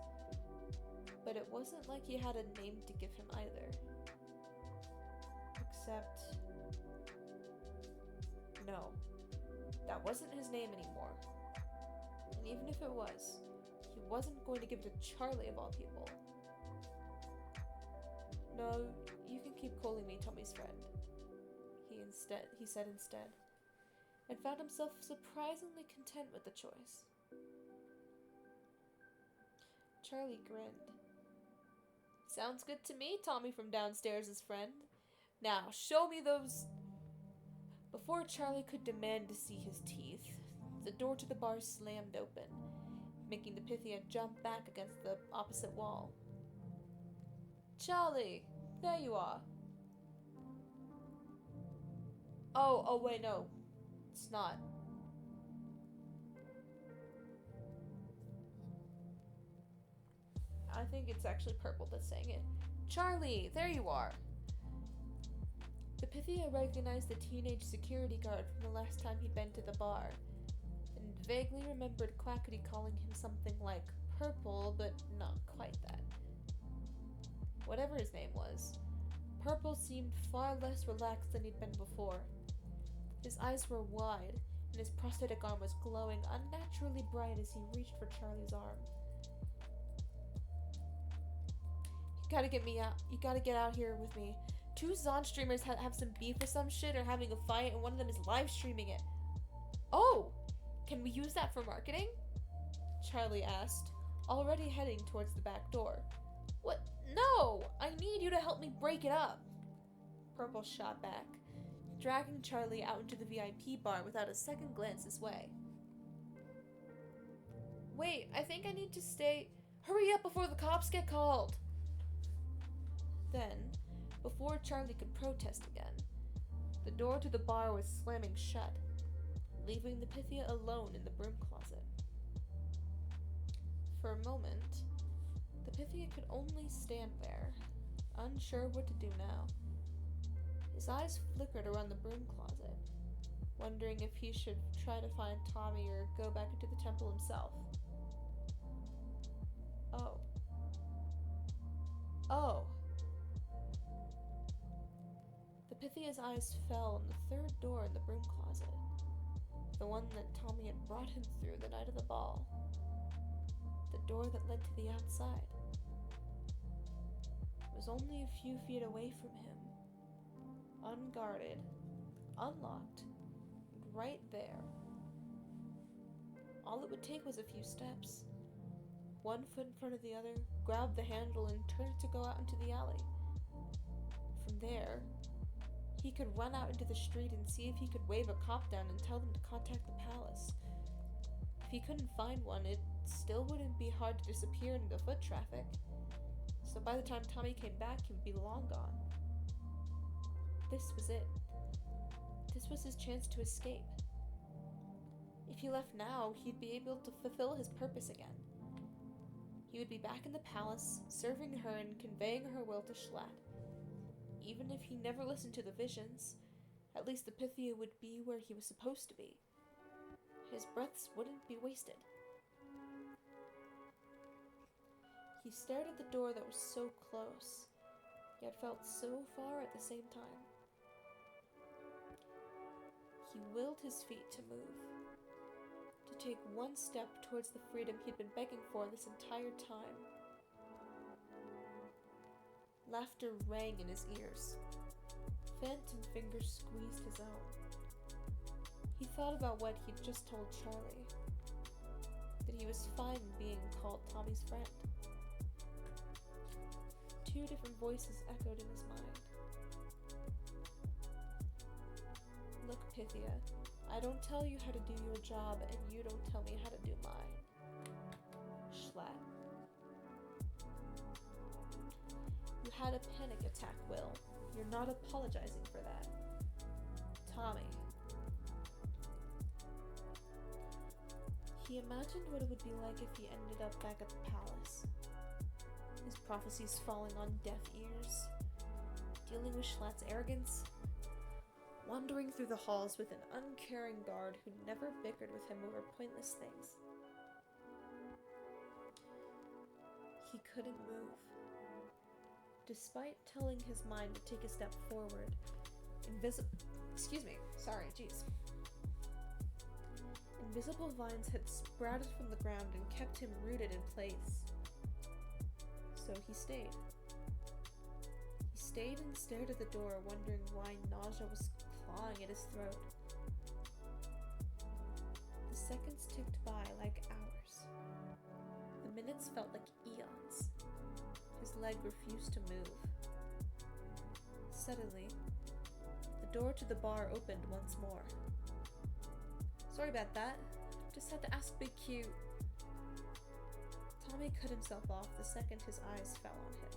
But it wasn't like he had a name to give him either. Except... no, that wasn't his name anymore. And even if it was, he wasn't going to give it to Charlie of all people. No, you can keep calling me Tommy's friend, he said instead, and found himself surprisingly content with the choice. Charlie grinned. Sounds good to me, Tommy from downstairs' friend. Now, show me those... Before Charlie could demand to see his teeth, the door to the bar slammed open, making the Pythia jump back against the opposite wall. Charlie, there you are. Oh wait, no, it's not. I think it's actually Purple that's saying it. Charlie, there you are. The Pythia recognized the teenage security guard from the last time he'd been to the bar, and vaguely remembered Quackity calling him something like Purple, but not quite that. Whatever his name was, Purple seemed far less relaxed than he'd been before. His eyes were wide, and his prosthetic arm was glowing unnaturally bright as he reached for Charlie's arm. You gotta get me out. You gotta get out here with me. 2 Zon streamers have some beef or some shit or having a fight, and one of them is live streaming it. Oh! Can we use that for marketing? Charlie asked, already heading towards the back door. What? No! I need you to help me break it up! Purple shot back, dragging Charlie out into the VIP bar without a second glance his way. Wait, I think I need to stay... Hurry up before the cops get called! Then, before Charlie could protest again, the door to the bar was slamming shut, leaving the Pythia alone in the broom closet. For a moment, the Pythia could only stand there, unsure what to do now. His eyes flickered around the broom closet, wondering if he should try to find Tommy or go back into the temple himself. Oh. The Pythia's eyes fell on the third door in the broom closet, the one that Tommy had brought him through the night of the ball. The door that led to the outside. It was only a few feet away from him, unguarded, unlocked, right there. All it would take was a few steps. One foot in front of the other, grab the handle and turn it to go out into the alley. From there, he could run out into the street and see if he could wave a cop down and tell them to contact the palace. If he couldn't find one, it still wouldn't be hard to disappear into foot traffic. So by the time Tommy came back, he would be long gone. This was it. This was his chance to escape. If he left now, he'd be able to fulfill his purpose again. He would be back in the palace, serving her and conveying her will to Schlatt. Even if he never listened to the visions, at least the Pythia would be where he was supposed to be. His breaths wouldn't be wasted. He stared at the door that was so close, yet felt so far at the same time. He willed his feet to move, to take one step towards the freedom he'd been begging for this entire time. Laughter rang in his ears. Phantom fingers squeezed his own. He thought about what he'd just told Charlie, that he was fine being called Tommy's friend. Two different voices echoed in his mind. Look, Pythia, I don't tell you how to do your job, and you don't tell me how to do mine. Schlatt. You had a panic attack, Will. You're not apologizing for that. Tommy. He imagined what it would be like if he ended up back at the palace. His prophecies falling on deaf ears, dealing with Schlatt's arrogance, wandering through the halls with an uncaring guard who never bickered with him over pointless things. He couldn't move. Despite telling his mind to take a step forward, invisible vines had sprouted from the ground and kept him rooted in place. So he stayed. He stayed and stared at the door, wondering why nausea was clawing at his throat. The seconds ticked by like hours. The minutes felt like eons. His leg refused to move. Suddenly, the door to the bar opened once more. Sorry about that. Just had to ask Big Q. Tommy cut himself off the second his eyes fell on him.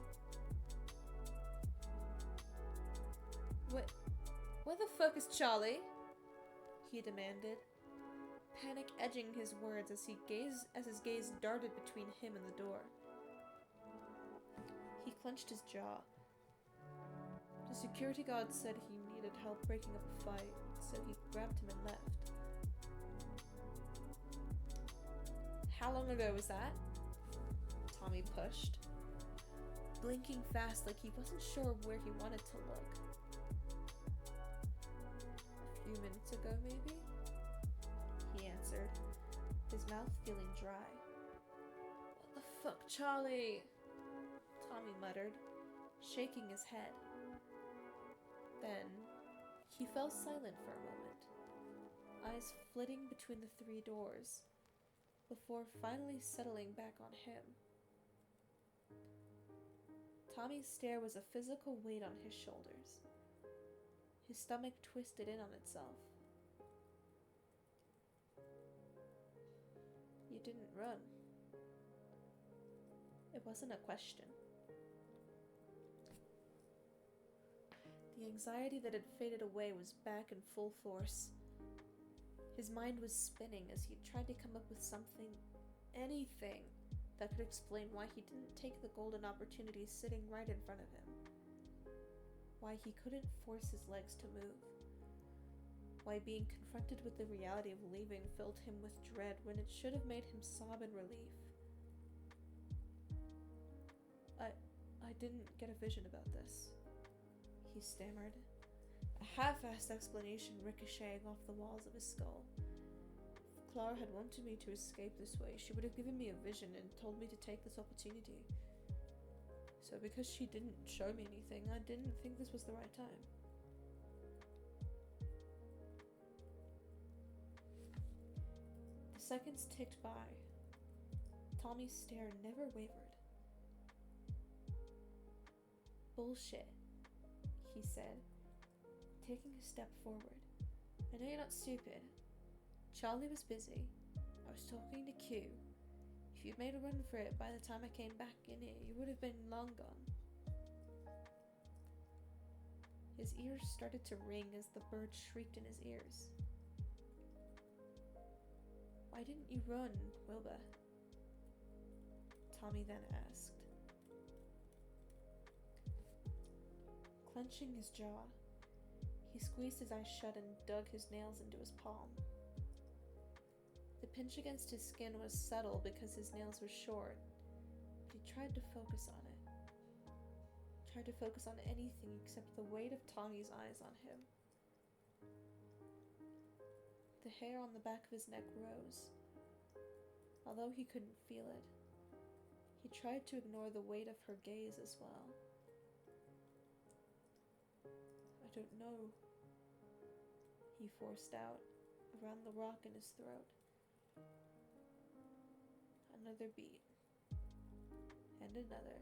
Where the fuck is Charlie? He demanded, panic edging his words as his gaze darted between him and the door. He clenched his jaw. The security guard said he needed help breaking up a fight, so he grabbed him and left. How long ago was that? Tommy pushed, blinking fast like he wasn't sure where he wanted to look. A few minutes ago, maybe? He answered, his mouth feeling dry. What the fuck, Charlie? Tommy muttered, shaking his head. Then, he fell silent for a moment, eyes flitting between the three doors, before finally settling back on him. Tommy's stare was a physical weight on his shoulders. His stomach twisted in on itself. You didn't run. It wasn't a question. The anxiety that had faded away was back in full force. His mind was spinning as he tried to come up with something, anything, that could explain why he didn't take the golden opportunity sitting right in front of him. Why he couldn't force his legs to move. Why being confronted with the reality of leaving filled him with dread when it should have made him sob in relief. I didn't get a vision about this, he stammered, a half-assed explanation ricocheting off the walls of his skull. If Clara had wanted me to escape this way, she would have given me a vision and told me to take this opportunity. So because she didn't show me anything, I didn't think this was the right time. seconds ticked by. Tommy's stare never wavered. Bullshit, he said, taking a step forward. I know you're not stupid. Charlie was busy. I was talking to Q. If you'd made a run for it by the time I came back in here, you would have been long gone. His ears started to ring as the bird shrieked in his ears. Why didn't you run, Wilbur? Tommy then asked. Clenching his jaw, he squeezed his eyes shut and dug his nails into his palm. The pinch against his skin was subtle because his nails were short, but he tried to focus on it. Tried to focus on anything except the weight of Tommy's eyes on him. The hair on the back of his neck rose, although he couldn't feel it. He tried to ignore the weight of her gaze as well. I don't know, he forced out, around the rock in his throat. Another beat. And another.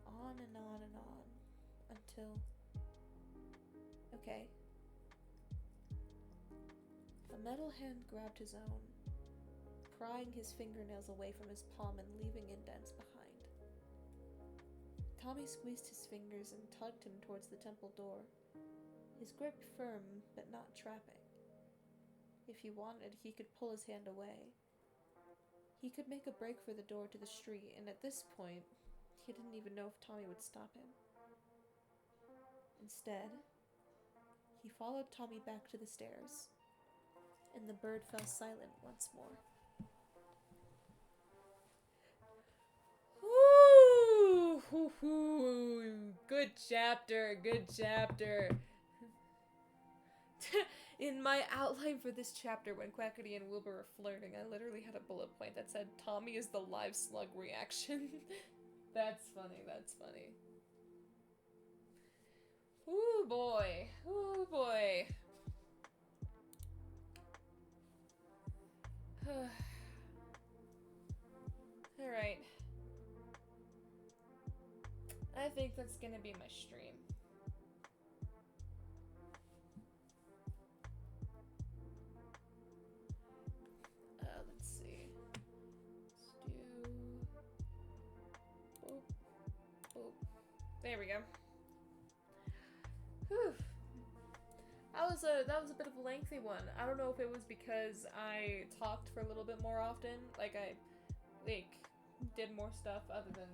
On and on and on. Until... Okay. A metal hand grabbed his own, prying his fingernails away from his palm and leaving indents behind. Tommy squeezed his fingers and tugged him towards the temple door, his grip firm but not trapping. If he wanted, he could pull his hand away. He could make a break for the door to the street, and at this point, he didn't even know if Tommy would stop him. Instead, he followed Tommy back to the stairs, and the bird fell silent once more. Ooh, good chapter, good chapter. In my outline for this chapter, when Quackity and Wilbur were flirting, I literally had a bullet point that said, Tommy is the live slug reaction. That's funny, that's funny. Ooh boy, ooh boy. Alright. I think that's gonna be my stream. Let's see. Let's do... Oh, oh. There we go. Whew. That was a bit of a lengthy one. I don't know if it was because I talked for a little bit more often, like I did more stuff other than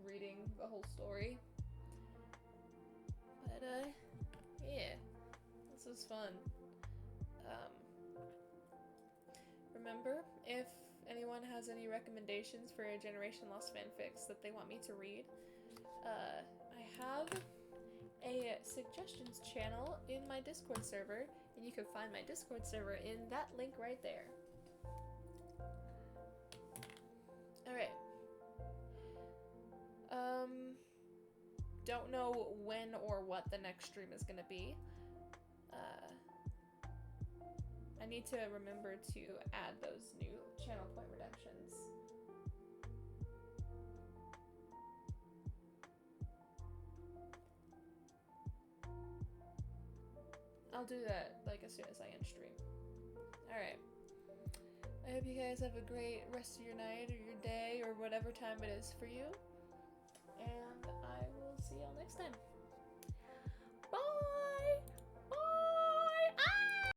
reading the whole story. But yeah, this was fun. Remember, if anyone has any recommendations for a Generation Lost fanfics that they want me to read, I have a suggestions channel in my Discord server, and you can find my Discord server in that link right there. Alright. Don't know when or what the next stream is gonna be. I need to remember to add those new channel point redemptions. I'll do that, like, as soon as I end stream. Alright. I hope you guys have a great rest of your night, or your day, or whatever time it is for you. And I will see y'all next time.